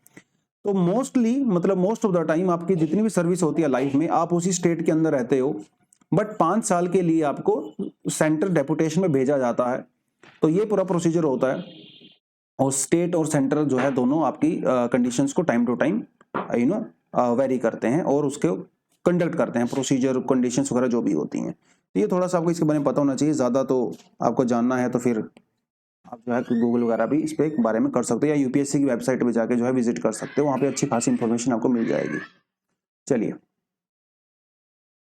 तो मोस्टली, मतलब मोस्ट ऑफ द टाइम आपकी जितनी भी सर्विस होती है लाइफ में, आप उसी स्टेट के अंदर रहते हो। बट 5 साल के लिए आपको सेंटर डेपुटेशन में भेजा जाता है। तो ये पूरा प्रोसीजर होता है, और स्टेट और सेंटर जो है दोनों आपकी कंडीशंस को टाइम टू टाइम वेरी करते हैं और उसके कंडक्ट करते हैं, प्रोसीजर, कंडीशंस वगैरह जो भी होती हैं। तो ये थोड़ा सा आपको इसके बारे में पता होना चाहिए। ज़्यादा तो आपको जानना है तो फिर आप जो है गूगल वगैरह भी इस पे बारे में कर सकते हो, या UPSC की वेबसाइट पे जाके जो है विजिट कर सकते हो, वहाँ पे अच्छी खासी इंफॉर्मेशन आपको मिल जाएगी। चलिए,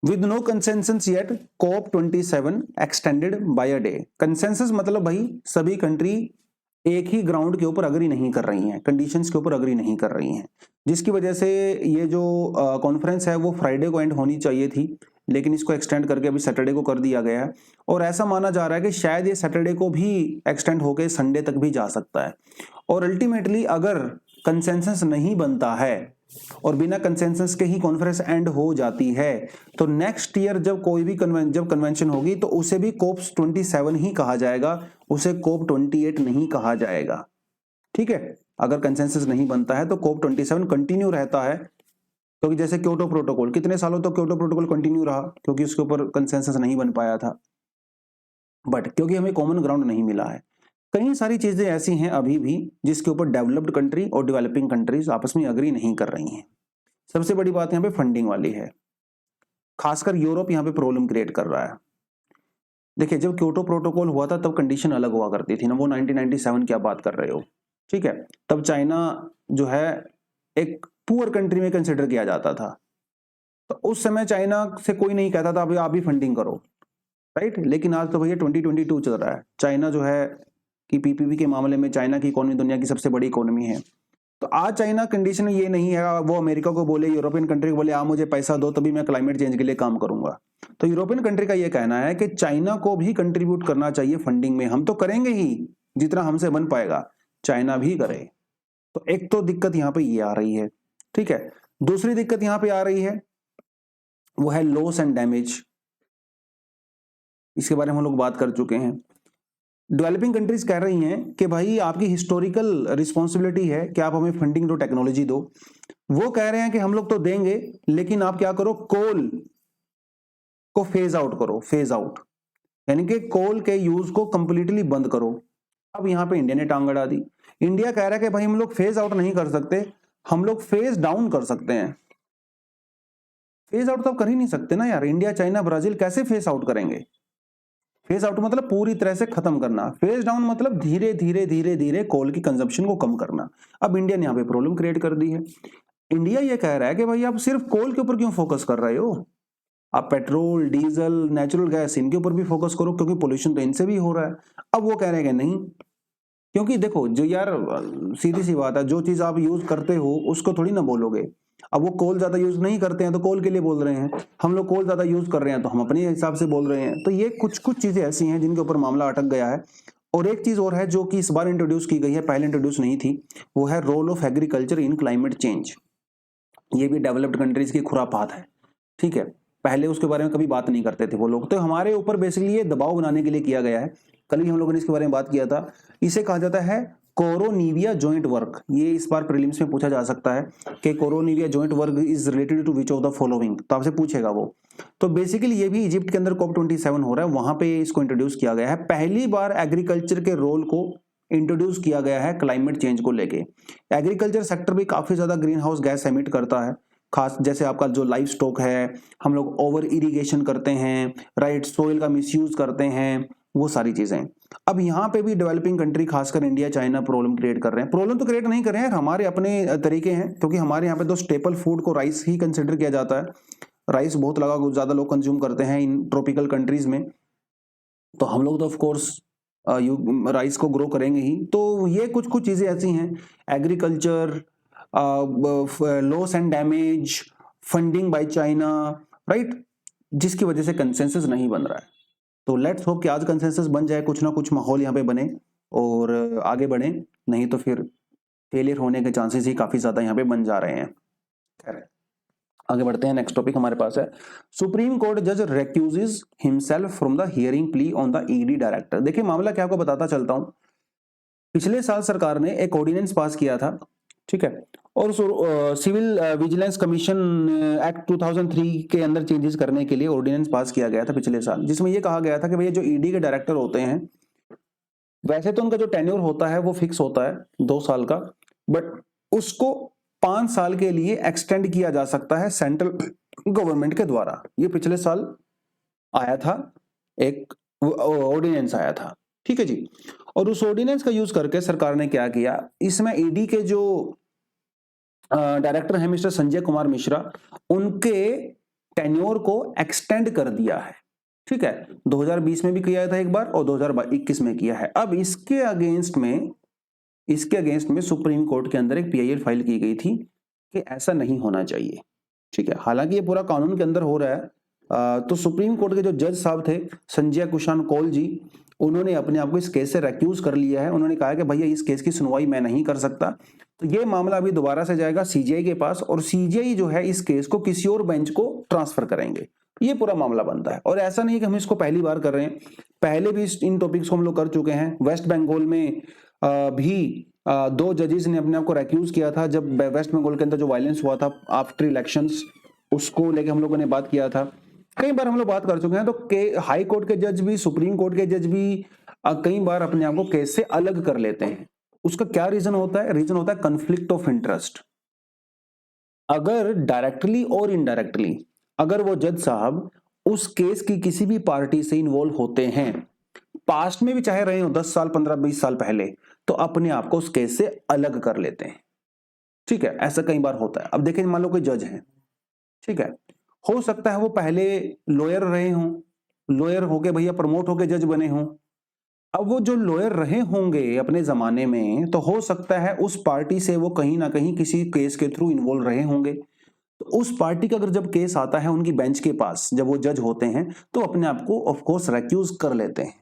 with no consensus yet COP27 extended by a day. Consensus मतलब भाई सभी कंट्री एक ही ग्राउंड के ऊपर अग्री नहीं कर रही हैं, कंडीशंस के ऊपर अग्री नहीं कर रही हैं, जिसकी वजह से ये जो कॉन्फ्रेंस है वो फ्राइडे को एंड होनी चाहिए थी, लेकिन इसको एक्सटेंड करके अभी सैटरडे को कर दिया गया है। और ऐसा माना जा रहा है कि शायद ये सैटरडे को भी एक्सटेंड होकर संडे तक भी जा सकता है। और अल्टीमेटली अगर कंसेंसस नहीं बनता है और बिना कंसेंसस के ही कॉन्फ्रेंस एंड हो जाती है, तो नेक्स्ट ईयर जब कोई भी कन्वेंशन होगी तो उसे भी COP27 ही कहा जाएगा, उसे COP28 नहीं कहा जाएगा। ठीक है, अगर कंसेंसस नहीं बनता है तो COP27 कंटिन्यू रहता है, क्योंकि जैसे क्योटो प्रोटोकॉल, कितने सालों तक क्योटो प्रोटोकॉल कंटिन्यू रहा, क्योंकि उसके ऊपर कंसेंसस नहीं बन पाया था। बट क्योंकि हमें कॉमन ग्राउंड नहीं मिला है। कई सारी चीजें ऐसी हैं अभी भी जिसके ऊपर डेवलप्ड कंट्री और डेवलपिंग कंट्रीज आपस में अग्री नहीं कर रही हैं। सबसे बड़ी बात यहाँ पे फंडिंग वाली है, खासकर यूरोप यहाँ पे प्रॉब्लम क्रिएट कर रहा है। देखिए, जब क्योटो प्रोटोकॉल हुआ था तब कंडीशन अलग हुआ करती थी ना, वो 1997 की आप बात कर रहे हो। ठीक है, तब चाइना जो है एक पुअर कंट्री में कंसिडर किया जाता था, तो उस समय चाइना से कोई नहीं कहता था अभी आप भी फंडिंग करो, राइट। लेकिन आज तो भैया 2022 चल रहा है, चाइना जो है कि PPP के मामले में चाइना की इकोनॉमी दुनिया की सबसे बड़ी इकोनॉमी है। तो आज चाइना कंडीशन ये नहीं है वो अमेरिका को बोले, यूरोपियन कंट्री को बोले आप मुझे पैसा दो तभी मैं क्लाइमेट चेंज के लिए काम करूंगा। तो यूरोपियन कंट्री का ये कहना है कि चाइना को भी कंट्रीब्यूट करना चाहिए फंडिंग में, हम तो करेंगे ही जितना हमसे बन पाएगा, चाइना भी करे। तो एक तो दिक्कत यहाँ पे ये आ रही है। ठीक है, दूसरी दिक्कत यहाँ पे आ रही है वो है लॉस एंड डैमेज। इसके बारे में हम लोग बात कर चुके हैं। डेवलपिंग कंट्रीज कह रही हैं कि भाई आपकी हिस्टोरिकल रिस्पॉन्सिबिलिटी है कि आप हमें फंडिंग दो, टेक्नोलॉजी दो। वो कह रहे हैं कि हम लोग तो देंगे, लेकिन आप क्या करो, कोल को फेज आउट करो, फेज आउट, यानी कि कोल के यूज को कंप्लीटली बंद करो। अब यहां पे इंडिया ने टांग अड़ा दी। इंडिया कह रहा है कि भाई हम लोग फेज आउट नहीं कर सकते, हम लोग फेज डाउन कर सकते हैं। फेज आउट तो आप कर ही नहीं सकते ना यार, इंडिया, चाइना, ब्राजील कैसे फेज आउट करेंगे? फेज आउट मतलब पूरी तरह से खत्म करना, फेज डाउन मतलब धीरे धीरे धीरे धीरे कोल की कंजप्शन को कम करना। अब इंडिया ने यहाँ पे प्रॉब्लम क्रिएट कर दी है। इंडिया ये कह रहा है कि भाई आप सिर्फ कोल के ऊपर क्यों फोकस कर रहे हो, आप पेट्रोल, डीजल, नेचुरल गैस इनके ऊपर भी फोकस करो, क्योंकि पोल्यूशन तो इनसे भी हो रहा है। अब वो कह रहे हैं कि नहीं, क्योंकि देखो जो यार सीधी सी बात है, जो चीज आप यूज करते हो उसको थोड़ी ना बोलोगे। अब वो कोल ज्यादा यूज नहीं करते हैं तो कोल के लिए बोल रहे हैं, हम लोग कोल ज्यादा यूज कर रहे हैं तो हम अपने हिसाब से बोल रहे हैं। तो ये कुछ कुछ चीजें ऐसी हैं जिनके ऊपर मामला अटक गया है। और एक चीज और है जो कि इस बार इंट्रोड्यूस की गई है, पहले इंट्रोड्यूस नहीं थी, वो है role of agriculture in climate change. ये भी डेवलप्ड कंट्रीज की खुरापात है, ठीक है। पहले उसके बारे में कभी बात नहीं करते थे वो लोग, तो हमारे ऊपर बेसिकली ये दबाव बनाने के लिए किया गया है। कल ही हम लोगों ने इसके बारे में बात किया था। इसे कहा जाता है कोरोनिविया जॉइंट वर्क। ये इस बार प्रीलिम्स में पूछा जा सकता है कि Koronivia joint work is related to which of the following, तो आपसे पूछेगा वो। तो बेसिकली ये भी इजिप्ट के अंदर COP27 हो रहा है, वहां पे इसको इंट्रोड्यूस किया गया है। पहली बार एग्रीकल्चर के रोल को इंट्रोड्यूस किया गया है क्लाइमेट चेंज को लेके। एग्रीकल्चर सेक्टर भी काफी ज्यादा ग्रीन हाउस गैस एमिट करता है, खास जैसे आपका जो लाइफ स्टॉक है, हम लोग ओवर इरिगेशन करते हैं, राइट, सोइल का मिसयूज करते हैं, वो सारी चीजें। अब यहाँ पे भी डेवलपिंग कंट्री खासकर इंडिया चाइना प्रॉब्लम क्रिएट कर रहे हैं। प्रॉब्लम तो क्रिएट नहीं कर रहे हैं, हमारे अपने तरीके हैं, क्योंकि हमारे यहाँ पे तो स्टेपल फूड को राइस ही कंसिडर किया जाता है। राइस बहुत ज्यादा लोग कंज्यूम करते हैं इन ट्रॉपिकल कंट्रीज में, तो हम लोग तो ऑफ कोर्स राइस को ग्रो करेंगे ही। तो ये कुछ कुछ चीजें ऐसी हैं, agriculture, loss and damage, funding by China, right, जिसकी वजह से कंसेंसस नहीं बन रहा है। तो लेट्स होप कि आज कंसेंसस बन जाए, कुछ ना कुछ माहौल यहाँ पे बने और आगे बढ़े, नहीं तो फिर फेलियर होने के चांसेस ही काफी ज्यादा यहाँ पे बन जा रहे हैं। खैर आगे बढ़ते हैं। नेक्स्ट टॉपिक हमारे पास है सुप्रीम कोर्ट जज recuses himself from the hearing plea on the ED director. देखिए मामला क्या, आपको बताता चलता हूं। पिछले साल सरकार ने एक ऑर्डिनेंस पास किया था, ठीक है, और सिविल विजिलेंस कमीशन एक्ट 2003 के अंदर चेंजेस करने के लिए ऑर्डिनेंस पास किया गया था पिछले साल, जिसमें यह कहा गया था कि भैया जो ईडी के डायरेक्टर होते हैं, वैसे तो उनका जो टेन्योर होता है वो फिक्स होता है 2 साल का, बट उसको 5 साल के लिए एक्सटेंड किया जा सकता है सेंट्रल गवर्नमेंट के द्वारा। ये पिछले साल आया था, एक ऑर्डिनेंस आया था, ठीक है जी। और उस ऑर्डिनेंस का यूज करके सरकार ने क्या किया, इसमें ईडी के जो डायरेक्टर है मिस्टर संजय कुमार मिश्रा, उनके टेन्योर को एक्सटेंड कर दिया है, ठीक है। 2020 में भी किया था एक बार और 2021 में किया है। अब इसके अगेंस्ट में सुप्रीम कोर्ट के अंदर एक PIL फाइल की गई थी कि ऐसा नहीं होना चाहिए, ठीक है। हालांकि ये पूरा कानून के अंदर हो रहा है। तो सुप्रीम कोर्ट के जो जज साहब थे संजय कुशान कौल जी, उन्होंने अपने आप को इस केस से रेक्यूज कर लिया है। उन्होंने कहा कि भैया इस केस की सुनवाई मैं नहीं कर सकता। तो ये मामला अभी दोबारा से जाएगा CJI के पास, और CJI जो है इस केस को किसी और बेंच को ट्रांसफर करेंगे। ये पूरा मामला बनता है। और ऐसा नहीं कि हम इसको पहली बार कर रहे हैं, पहले भी इन टॉपिक्स को हम लोग कर चुके हैं। वेस्ट बंगाल में भी 2 जजेस ने अपने आप को रेक्यूज किया था, जब वेस्ट बंगाल के अंदर जो वायलेंस हुआ था आफ्टर इलेक्शंस, उसको लेके हम लोगों ने बात किया था। कई बार हम लोग बात कर चुके हैं। तो हाई कोर्ट के जज भी, सुप्रीम कोर्ट के जज भी कई बार अपने आप को केस से अलग कर लेते हैं। उसका क्या रीजन होता है? रीजन होता है कन्फ्लिक्ट ऑफ इंटरेस्ट। अगर डायरेक्टली और इनडायरेक्टली अगर वो जज साहब उस केस की किसी भी पार्टी से इन्वॉल्व होते हैं, पास्ट में भी चाहे रहे हो 10 साल 15-20 साल पहले, तो अपने आप को उस केस से अलग कर लेते हैं, ठीक है। ऐसा कई बार होता है। अब देखें, मान लो कोई जज है, ठीक है, हो सकता है वो पहले लॉयर रहे हों, लॉयर होके भैया प्रमोट होके जज बने हों। अब वो जो लॉयर रहे होंगे अपने जमाने में, तो हो सकता है उस पार्टी से वो कहीं ना कहीं किसी केस के थ्रू इन्वॉल्व रहे होंगे। तो उस पार्टी का अगर जब केस आता है उनकी बेंच के पास, जब वो जज होते हैं, तो अपने आप को ऑफ कोर्स रेक्यूज कर लेते हैं,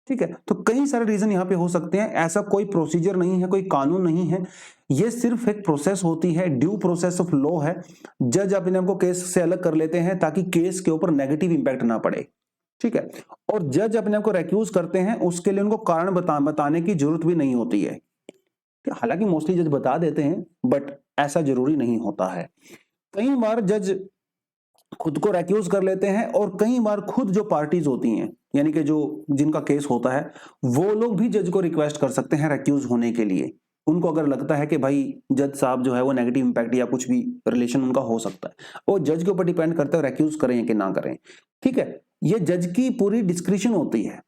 ठीक है। तो कई सारे रीजन यहाँ पे हो सकते हैं। ऐसा कोई प्रोसीजर नहीं है, कोई कानून नहीं है, ये सिर्फ एक प्रोसेस होती है, ड्यू प्रोसेस ऑफ लॉ है। जज अपने आप को केस से अलग कर लेते हैं ताकि केस के ऊपर नेगेटिव इंपैक्ट ना पड़े, ठीक है। और जज अपने आप को रेक्यूज करते हैं, उसके लिए उनको कारण बताने की जरूरत भी नहीं होती है। हालांकि मोस्टली जज बता देते हैं, बट ऐसा जरूरी नहीं होता है। कई बार जज खुद को रेक्यूज कर लेते हैं, और कई बार खुद जो पार्टीज होती हैं, यानी कि जो जिनका केस होता है, वो लोग भी जज को रिक्वेस्ट कर सकते हैं रेक्यूज होने के लिए। उनको अगर लगता है कि भाई जज साहब जो है वो नेगेटिव इंपैक्ट या कुछ भी रिलेशन उनका हो सकता है, वो जज के ऊपर डिपेंड करता है रेक्यूज करें कि ना करें, ठीक है। ये जज की पूरी डिस्क्रिप्शन होती है।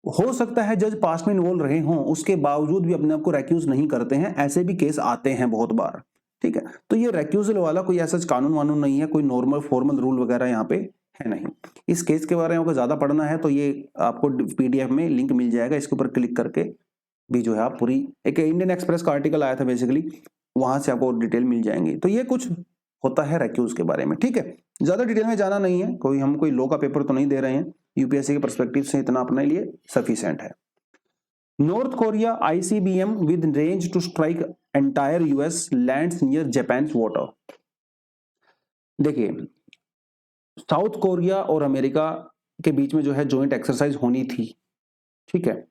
हो सकता है जज पास में इन्वॉल्व रहे हों, उसके बावजूद भी अपने आप को रेक्यूज नहीं करते हैं। ऐसे भी केस आते हैं बहुत बार, ठीक है। तो ये रेक्यूजल वाला कोई ऐसा कानून वानून नहीं है, कोई नॉर्मल फॉर्मल रूल वगैरह यहाँ पे है नहीं। इस केस के बारे में आपको ज्यादा पढ़ना है तो ये आपको PDF में लिंक मिल जाएगा, इसके ऊपर क्लिक करके भी जो है आप पूरी, एक इंडियन एक्सप्रेस का आर्टिकल आया था बेसिकली, वहां से आपको डिटेल मिल जाएंगी। तो ये कुछ होता है रेक्यूज के बारे में। ठीक है, ज्यादा डिटेल में जाना नहीं है, हम कोई लॉ का पेपर तो नहीं दे रहे हैं, यूपीएससी के पर्सपेक्टिव से इतना अपने लिए सफिशिएंट है। North Korea ICBM with range to strike entire US lands near Japan water. देखिए, साउथ कोरिया और अमेरिका के बीच में जो है जॉइंट एक्सरसाइज होनी थी, ठीक है,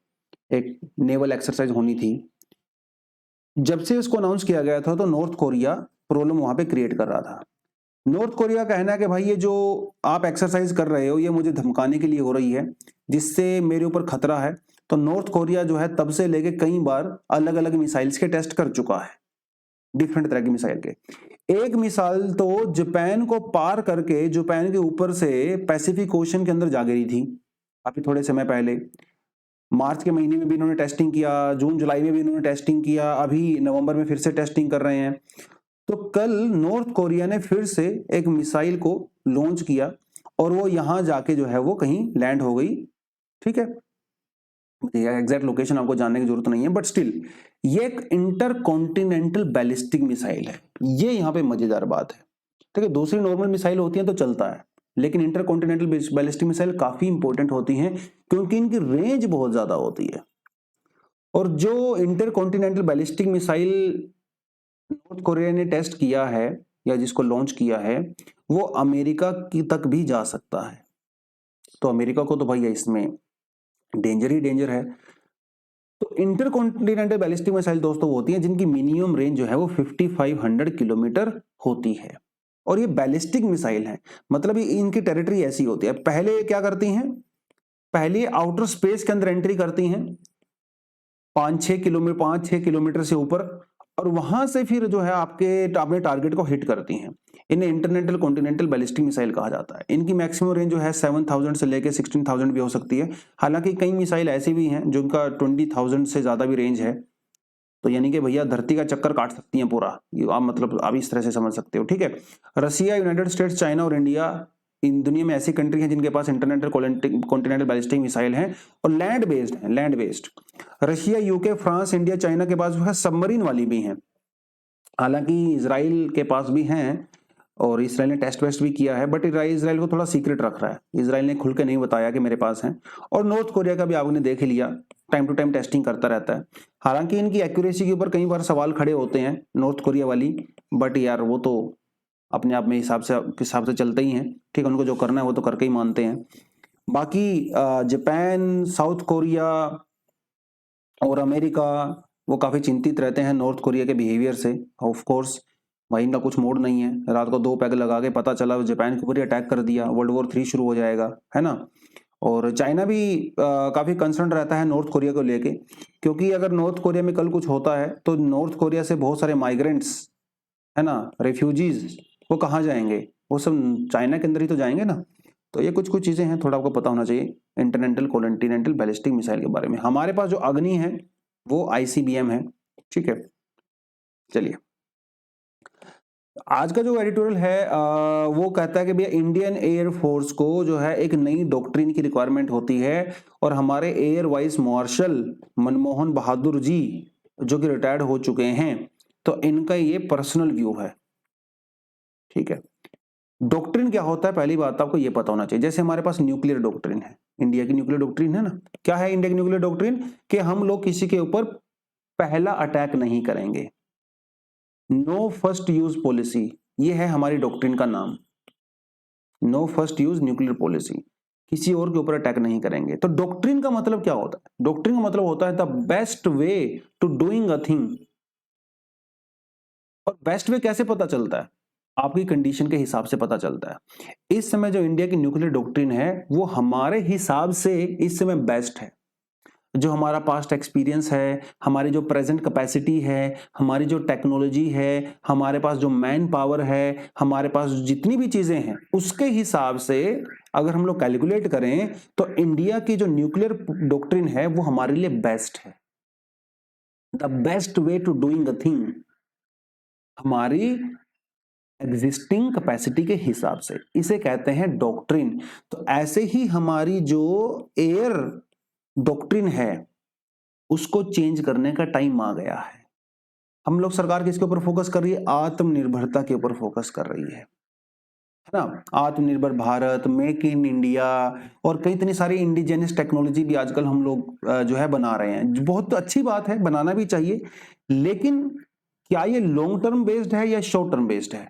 एक नेवल एक्सरसाइज होनी थी। जब से इसको अनाउंस किया गया था तो नॉर्थ कोरिया प्रॉब्लम वहां पे क्रिएट कर रहा था। नॉर्थ कोरिया का कहना है कि भाई ये जो आप एक्सरसाइज कर रहे हो ये मुझे धमकाने के लिए हो रही है, जिससे मेरे ऊपर खतरा है। तो नॉर्थ कोरिया जो है तब से लेके कई बार अलग अलग मिसाइल्स के टेस्ट कर चुका है, डिफरेंट तरह की मिसाइल के। एक मिसाइल तो जापान को पार करके जापान के ऊपर से पैसिफिक ओशन के अंदर जा गिरी थी अभी थोड़े समय पहले। मार्च के महीने में भी इन्होंने टेस्टिंग किया, जून जुलाई में भी इन्होंने टेस्टिंग किया, अभी नवंबर में फिर से टेस्टिंग कर रहे हैं। तो कल नॉर्थ कोरिया ने फिर से एक मिसाइल को लॉन्च किया और वो यहां जाके जो है वो कहीं लैंड हो गई। ठीक है, एग्जैक्ट लोकेशन आपको जानने की जरूरत नहीं है, बट स्टिल ये एक इंटरकॉन्टिनेंटल बैलिस्टिक मिसाइल है। ये यहाँ पे मजेदार बात है। ठीक है, दूसरी नॉर्मल मिसाइल होती है तो चलता है, लेकिन इंटरकॉन्टिनेंटल बैलिस्टिक मिसाइल काफी इंपॉर्टेंट होती हैं क्योंकि इनकी रेंज बहुत ज्यादा होती है। और जो intercontinental ballistic missile north Korea ने टेस्ट किया है या जिसको लॉन्च किया है वो अमेरिका की तक भी जा सकता है। तो अमेरिका को तो भैया इसमें डेंजर ही डेंजर है। तो इंटरकॉन्टिनेंटल बैलिस्टिक मिसाइल दोस्तों होती हैं जिनकी मिनिमम रेंज जो है वो 5500 किलोमीटर होती है। और ये बैलिस्टिक मिसाइल है, मतलब इनकी टेरिटरी ऐसी होती है। पहले क्या करती हैं, पहले आउटर स्पेस के अंदर एंट्री करती हैं 5-6 किलोमीटर से ऊपर, और वहां से फिर जो है अपने टारगेट को हिट करती हैं। इन्हें इंटरनेशनल कॉन्टिनेंटल बैलिस्टिक मिसाइल कहा जाता है। इनकी मैक्सिमम रेंज जो है 7000 से लेकर 16000 भी हो सकती है। हालांकि कई मिसाइल ऐसी भी हैं जिनका 20000 से ज्यादा भी रेंज है। तो यानी कि भैया धरती का चक्कर काट सकती हैं पूरा, ये आप मतलब आप इस तरह से समझ सकते हो। ठीक है, रसिया, यूनाइटेड स्टेट्स, चाइना और इंडिया इन दुनिया में ऐसी कंट्री हैं जिनके पास इंटरनेशनल कॉन्टिनेंटल बैलिस्टिक मिसाइल हैं और लैंड बेस्ड हैं, land based. Russia, UK, France, India, China के पास जो है सबमरीन वाली भी हैं। हालांकि इसराइल के पास भी हैं और इसराइल ने टेस्ट वेस्ट भी किया है, बट इसराइल को थोड़ा सीक्रेट रख रहा है। इसराइल ने खुल के नहीं बताया कि मेरे पास हैं। और नॉर्थ कोरिया का भी आपने देख ही लिया, टाइम टू टाइम टेस्टिंग करता रहता है। हालांकि इनकी एक्यूरेसी के ऊपर कई बार सवाल खड़े होते हैं नॉर्थ कोरिया वाली, बट यार वो तो अपने आप में हिसाब से चलते ही हैं। ठीक है, उनको जो करना है वो तो करके ही मानते हैं। बाकी जापान, साउथ कोरिया और अमेरिका वो काफी चिंतित रहते हैं नॉर्थ कोरिया के बिहेवियर से। ऑफ कोर्स भाई इनका कुछ मूड नहीं है। रात को 2 पैग लगा के पता चला जापान के ऊपर अटैक कर दिया, वर्ल्ड वॉर 3 शुरू हो जाएगा, है ना। और चाइना भी काफी कंसर्न रहता है नॉर्थ कोरिया को लेके, क्योंकि अगर नॉर्थ कोरिया में कल कुछ होता है तो नॉर्थ कोरिया से बहुत सारे माइग्रेंट्स, है ना, रेफ्यूजीज, वो कहाँ जाएंगे, वो सब चाइना के अंदर ही तो जाएंगे ना। तो ये कुछ चीजें हैं, थोड़ा आपको पता होना चाहिए इंटरनेशनल कॉन्टिनेंटल बैलिस्टिक मिसाइल के बारे में। हमारे पास जो अग्नि है वो ICBM है। ठीक है, चलिए आज का जो एडिटोरियल है वो कहता है कि भैया इंडियन एयर फोर्स को जो है एक नई डॉक्ट्रिन की रिक्वायरमेंट होती है, और हमारे air vice marshal Manmohan Bahadur ji जो कि रिटायर्ड हो चुके हैं, तो इनका ये पर्सनल व्यू है। ठीक है, डॉक्ट्रिन क्या होता है पहली बात आपको ये पता होना चाहिए। जैसे हमारे पास न्यूक्लियर डॉक्ट्रिन है, इंडिया की न्यूक्लियर डॉक्ट्रिन है ना। क्या है इंडिया की न्यूक्लियर डॉक्ट्रिन? कि हम लोग किसी के ऊपर पहला अटैक नहीं करेंगे, नो फर्स्ट यूज पॉलिसी, ये है हमारी डॉक्ट्रिन का नाम। No first use nuclear policy, किसी और के ऊपर अटैक नहीं करेंगे। तो डॉक्ट्रिन का मतलब क्या होता है? डॉक्ट्रिन का मतलब होता है the best way to doing a thing. और बेस्ट वे कैसे पता चलता है? आपकी कंडीशन के हिसाब से पता चलता है। इस समय जो इंडिया की न्यूक्लियर डॉक्ट्रिन है वो हमारे हिसाब से इस समय बेस्ट है। जो हमारा पास्ट एक्सपीरियंस है, हमारी जो प्रेजेंट कैपेसिटी है, हमारी जो टेक्नोलॉजी है, हमारे पास जो मैन पावर है, हमारे पास जितनी भी चीजें हैं, उसके हिसाब से अगर हम लोग कैलकुलेट करें तो इंडिया की जो न्यूक्लियर डॉक्ट्रिन है वो हमारे लिए बेस्ट है। The best way to doing a thing, हमारी एग्जिस्टिंग कैपेसिटी के हिसाब से, इसे कहते हैं डॉक्ट्रिन। तो ऐसे ही हमारी जो एयर डॉक्ट्रिन है उसको चेंज करने का टाइम आ गया है। हम लोग सरकार किसके ऊपर फोकस कर रही है? आत्मनिर्भरता के ऊपर फोकस कर रही है ना। आत्मनिर्भर भारत, मेक इन इंडिया और कई इतनी सारी इंडिजिनियस टेक्नोलॉजी भी आजकल हम लोग जो है बना रहे हैं, जो बहुत अच्छी बात है, बनाना भी चाहिए। लेकिन क्या ये लॉन्ग टर्म बेस्ड है या शॉर्ट टर्म बेस्ड है,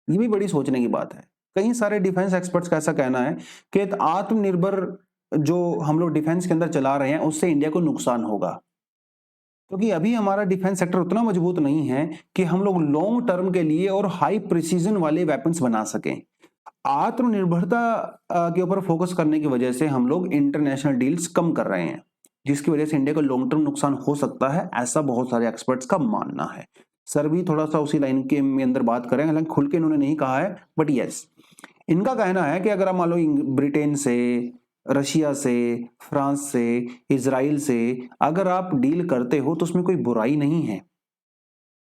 ये भी बड़ी सोचने की बात है। कई सारे डिफेंस एक्सपर्ट्स का ऐसा कहना है कि आत्मनिर्भर जो हम लोग डिफेंस के अंदर चला रहे हैं उससे इंडिया को नुकसान होगा, क्योंकि अभी हमारा डिफेंस सेक्टर उतना मजबूत नहीं है कि हम लोग लॉन्ग टर्म के लिए और हाई प्रिसीजन वाले वेपन्स बना सकें। आत्मनिर्भरता के ऊपर फोकस करने की वजह से हम लोग इंटरनेशनल डील्स कम कर रहे हैं, जिसकी वजह से इंडिया को लॉन्ग टर्म नुकसान हो सकता है, ऐसा बहुत सारे एक्सपर्ट्स का मानना है। सर भी थोड़ा सा उसी लाइन के में अंदर बात करें, हालांकि खुल के इन्होंने नहीं कहा है, बट यस, इनका कहना है कि अगर आप मान लो ब्रिटेन से, रशिया से, फ्रांस से, इजराइल से अगर आप डील करते हो तो उसमें कोई बुराई नहीं है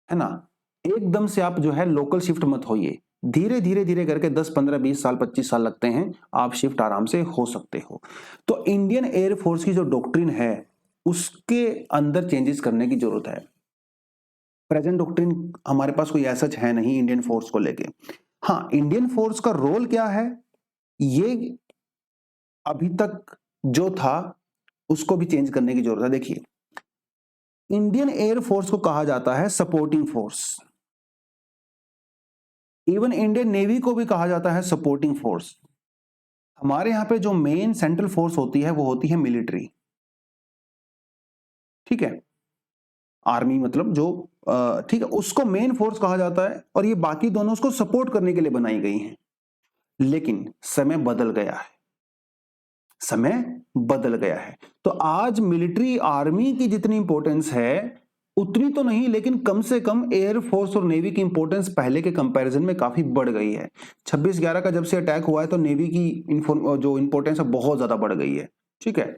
ना। एकदम से आप जो है लोकल शिफ्ट मत होइए, धीरे धीरे धीरे करके 10 15 20 साल 25 साल लगते हैं, आप शिफ्ट आराम से हो सकते हो। तो इंडियन एयरफोर्स की जो डॉक्ट्रिन है उसके अंदर चेंजेस करने की जरूरत है। प्रेजेंट डॉक्ट्रिन हमारे पास कोई ऐसा है नहीं इंडियन फोर्स को लेके। हाँ, इंडियन फोर्स का रोल क्या है, ये अभी तक जो था उसको भी चेंज करने की जरूरत है। देखिए, इंडियन एयरफोर्स को कहा जाता है supporting force, even Indian navy को भी कहा जाता है सपोर्टिंग फोर्स। हमारे यहां पे जो मेन सेंट्रल फोर्स होती है वो होती है मिलिट्री, ठीक है, आर्मी मतलब जो ठीक है, उसको मेन फोर्स कहा जाता है, और ये बाकी दोनों उसको सपोर्ट करने के लिए बनाई गई हैं। लेकिन समय बदल गया है, समय बदल गया है। तो आज मिलिट्री आर्मी की जितनी इंपॉर्टेंस है उतनी तो नहीं, लेकिन कम से कम एयरफोर्स और नेवी की इंपॉर्टेंस पहले के कंपैरिजन में काफी बढ़ गई है। 26/11 का जब से अटैक हुआ है तो नेवी की जो इंपॉर्टेंस है बहुत ज्यादा बढ़ गई है, ठीक है।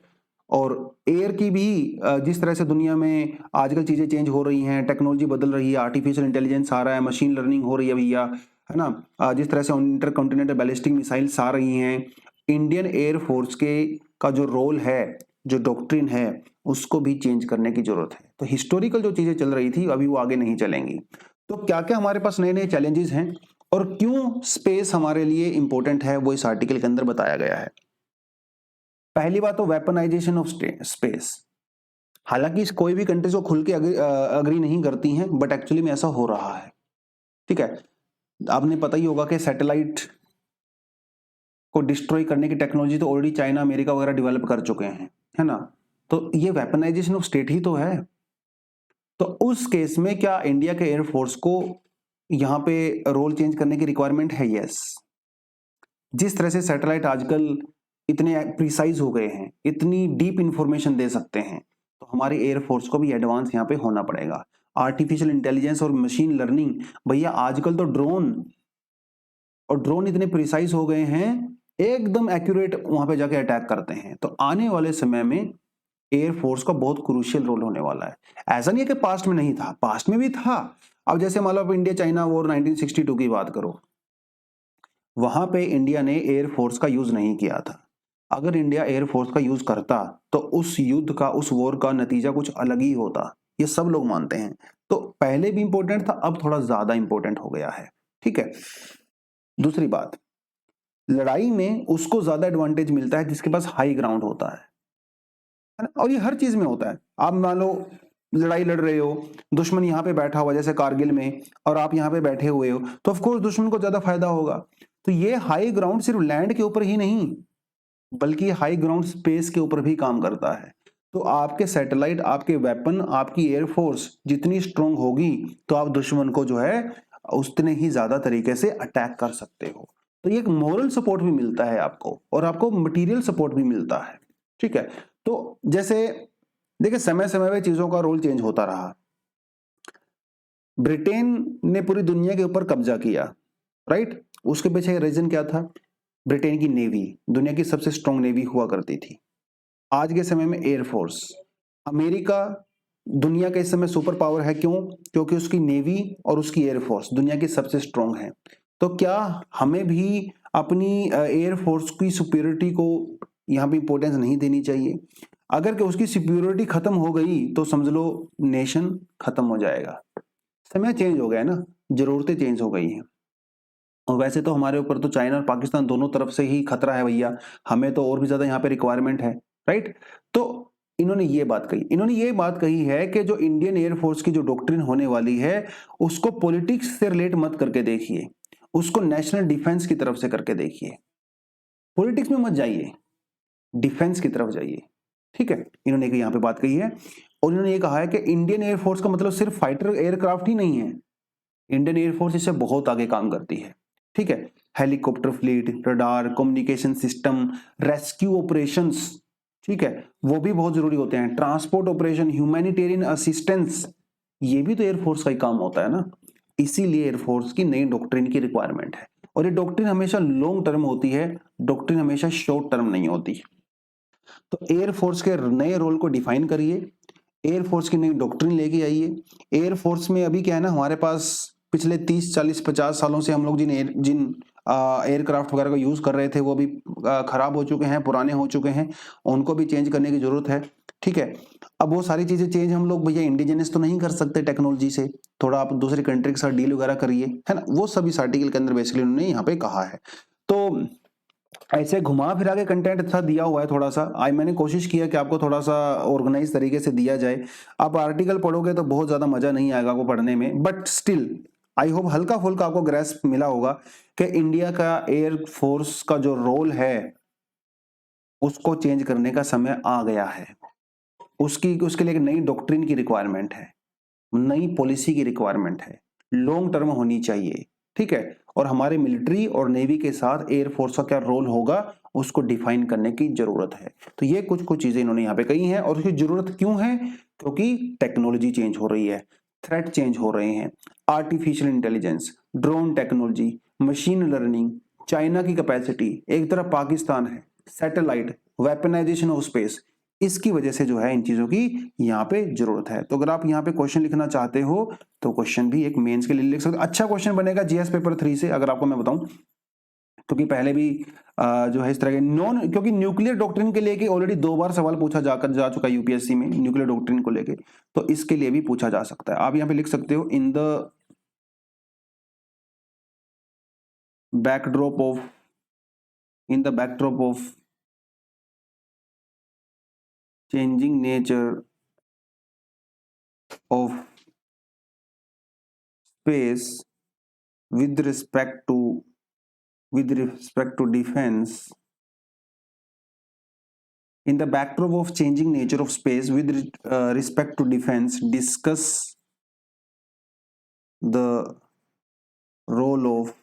और एयर की भी जिस तरह से दुनिया में आजकल चीजें चेंज हो रही हैं, टेक्नोलॉजी बदल रही है, आर्टिफिशियल इंटेलिजेंस आ रहा है, मशीन लर्निंग हो रही है भैया, है ना। जिस तरह से इंटरकॉन्टिनेंटल बैलिस्टिक मिसाइल्स आ रही हैं, इंडियन एयरफोर्स के का जो रोल है, जो डॉक्ट्रिन है, उसको भी चेंज करने की जरूरत है। तो हिस्टोरिकल जो चीजें चल रही थी अभी वो आगे नहीं चलेंगी। तो क्या क्या हमारे पास नए नए चैलेंजेस हैं और क्यों स्पेस हमारे लिए इंपॉर्टेंट है, वो इस आर्टिकल के अंदर बताया गया है। पहली बात तो वेपनाइजेशन ऑफ स्पेस। हालांकि कोई भी कंट्रीज को खुल के अग्री नहीं करती हैं, बट एक्चुअली में ऐसा हो रहा है, ठीक है। आपने पता ही होगा कि सैटेलाइट को डिस्ट्रॉय करने की टेक्नोलॉजी तो ऑलरेडी चाइना, अमेरिका वगैरह डेवलप कर चुके हैं, है ना। तो ये वेपनाइजेशन ऑफ स्टेट ही तो है। तो उस केस में क्या इंडिया के एयरफोर्स को यहां पे रोल चेंज करने की रिक्वायरमेंट है? यस। जिस तरह से सैटेलाइट आजकल इतने प्रिसाइज हो गए हैं, इतनी डीप इंफॉर्मेशन दे सकते हैं, तो हमारे एयरफोर्स को भी एडवांस यहाँ पे होना पड़ेगा। आर्टिफिशियल इंटेलिजेंस और मशीन लर्निंग, भैया आजकल तो ड्रोन इतने प्रिसाइज हो गए हैं, एकदम एक्यूरेट वहां पे जाके अटैक करते हैं। तो आने वाले समय में एयरफोर्स का बहुत क्रूशियल रोल होने वाला है। ऐसा नहीं है कि पास्ट में नहीं था, पास्ट में भी था। अब जैसे मान लो इंडिया चाइना वॉर 1962 की बात करो, वहां पे इंडिया ने एयरफोर्स का यूज नहीं किया था। अगर इंडिया एयरफोर्स का यूज करता तो उस युद्ध का, उस वॉर का नतीजा कुछ अलग ही होता, ये सब लोग मानते हैं। तो पहले भी इंपॉर्टेंट था, अब थोड़ा ज्यादा इंपॉर्टेंट हो गया है, ठीक है। दूसरी बात, लड़ाई में उसको ज्यादा एडवांटेज मिलता है जिसके पास हाई ग्राउंड होता है ना। और ये हर चीज में होता है। आप मान लो लड़ाई लड़ रहे हो, दुश्मन यहाँ पे बैठा हुआ जैसे कारगिल में, और आप यहाँ पे बैठे हुए हो, तो ऑफकोर्स दुश्मन को ज्यादा फायदा होगा। तो ये हाई ग्राउंड सिर्फ लैंड के ऊपर ही नहीं, बल्कि हाई ग्राउंड स्पेस के ऊपर भी काम करता है। तो आपके सैटेलाइट, आपके वेपन, आपकी एयरफोर्स जितनी स्ट्रांग होगी तो आप दुश्मन को जो है उतने ही ज्यादा तरीके से अटैक कर सकते हो। तो ये एक मोरल सपोर्ट भी मिलता है आपको, और आपको मटेरियल सपोर्ट भी मिलता है, ठीक है। तो जैसे देखिए, समय समय पे चीजों का रोल चेंज होता रहा। ब्रिटेन ने पूरी दुनिया के ऊपर कब्जा किया, राइट। उसके पीछे रीजन क्या था? ब्रिटेन की नेवी दुनिया की सबसे स्ट्रांग नेवी हुआ करती थी। आज के समय में एयरफोर्स, अमेरिका दुनिया का इस समय सुपर पावर है। क्यों? क्योंकि उसकी नेवी और उसकी एयरफोर्स दुनिया की सबसे स्ट्रांग है। तो क्या हमें भी अपनी एयरफोर्स की सुपीरियरिटी को यहाँ पे इंपॉर्टेंस नहीं देनी चाहिए? अगर कि उसकी सुपीरियरिटी खत्म हो गई तो समझ लो नेशन खत्म हो जाएगा। समय चेंज हो गया है ना, जरूरतें चेंज हो गई हैं। और वैसे तो हमारे ऊपर तो चाइना और पाकिस्तान दोनों तरफ से ही खतरा है भैया, हमें तो और भी ज्यादा यहाँ पे रिक्वायरमेंट है, राइट। तो इन्होंने ये बात कही है कि जो इंडियन एयरफोर्स की जो डॉक्ट्रिन होने वाली है उसको पॉलिटिक्स से रिलेट मत करके देखिए, उसको नेशनल डिफेंस की तरफ से करके देखिए। पॉलिटिक्स में मत जाइए, डिफेंस की तरफ जाइए, ठीक है। इन्होंने यहाँ पे बात कही है। और इन्होंने ये कहा है कि इंडियन एयरफोर्स का मतलब सिर्फ फाइटर एयरक्राफ्ट ही नहीं है, इंडियन एयरफोर्स इससे बहुत आगे काम करती है, ठीक है। Helicopter fleet, radar, communication system, rescue operations, ठीक है, वो भी बहुत जरूरी होते हैं। ट्रांसपोर्ट ऑपरेशन, ह्यूमैनिटेरियन असिस्टेंस, ये भी तो एयरफोर्स का ही काम होता है ना। इसीलिए एयरफोर्स की नई डॉक्ट्रिन की रिक्वायरमेंट है। और ये डॉक्ट्रिन हमेशा लॉन्ग टर्म होती है, डॉक्ट्रिन हमेशा शॉर्ट टर्म नहीं होती। तो एयरफोर्स के नए रोल को डिफाइन करिए, एयरफोर्स की नई डॉक्ट्रिन लेके आइए। एयरफोर्स में अभी क्या है ना, हमारे पास पिछले 30, 40, 50 सालों से हम लोग जिन एयरक्राफ्ट वगैरह को यूज कर रहे थे वो भी खराब हो चुके हैं, पुराने हो चुके हैं, उनको भी चेंज करने की जरूरत है, ठीक है। अब वो सारी चीजें चेंज हम लोग भैया इंडिजिनस तो नहीं कर सकते टेक्नोलॉजी से, थोड़ा आप दूसरी कंट्री के साथ डील वगैरह करिए, है ना। वो सब इस आर्टिकल के अंदर बेसिकली उन्होंने यहाँ पे कहा है। तो ऐसे घुमा फिरा के कंटेंट था दिया हुआ है थोड़ा सा, आई मैंने कोशिश किया कि आपको थोड़ा सा ऑर्गेनाइज तरीके से दिया जाए। आप आर्टिकल पढ़ोगे तो बहुत ज्यादा मजा नहीं आएगा आपको पढ़ने में, बट स्टिल आई होप हल्का फुल्का आपको ग्रेस्प मिला होगा कि इंडिया का एयर फोर्स का जो रोल है उसको चेंज करने का समय आ गया है। उसके लिए एक नई डॉक्ट्रिन की रिक्वायरमेंट है, नई पॉलिसी की रिक्वायरमेंट है, लॉन्ग टर्म होनी चाहिए, ठीक है। और हमारे मिलिट्री और नेवी के साथ एयरफोर्स का क्या रोल होगा उसको डिफाइन करने की जरूरत है। तो ये कुछ कुछ चीजें इन्होंने यहाँ पे कही हैं। और उसकी जरूरत क्यों है? क्योंकि टेक्नोलॉजी चेंज हो रही है, थ्रेट चेंज हो रहे हैं, artificial intelligence, drone technology, machine learning, China की कैपेसिटी, एक तरफ पाकिस्तान है, सैटेलाइट, वेपनाइजेशन ऑफ स्पेस, इसकी वजह से जो है इन चीजों की यहाँ पे जरूरत है। तो अगर आप यहाँ पे क्वेश्चन लिखना चाहते हो तो क्वेश्चन भी एक मेंस के लिए लिख सकते हो। अच्छा क्वेश्चन बनेगा जीएस पेपर 3 से, अगर आपको मैं बताऊं, क्योंकि पहले भी जो है इस तरह के क्योंकि न्यूक्लियर डॉक्ट्रिन के लेके ऑलरेडी 2 बार सवाल पूछा जा चुका है यूपीएससी में न्यूक्लियर डॉक्ट्रिन को लेके, तो इसके लिए भी पूछा जा सकता है। आप यहाँ पे लिख सकते हो in the backdrop of changing nature of space with respect to defense, in the backdrop of changing nature of space with respect to defense, discuss the role of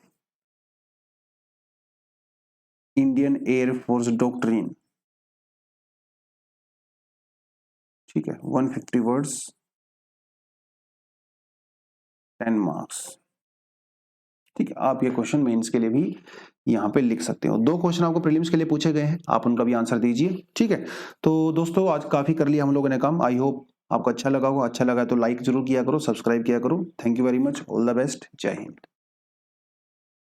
Indian Air Force doctrine, ठीक है। 150 words, 10 marks, ठीक है। आप ये question mains के लिए भी यहाँ पे लिख सकते हो। 2 क्वेश्चन आपको प्रीलिम्स के लिए पूछे गए हैं, आप उनका भी आंसर दीजिए, ठीक है। तो दोस्तों आज काफी कर लिया हम लोगों ने काम, आई होप आपको अच्छा लगा होगा। अच्छा लगा तो लाइक जरूर किया करो, सब्सक्राइब किया करो। Thank you very much, all the best, जय हिंद।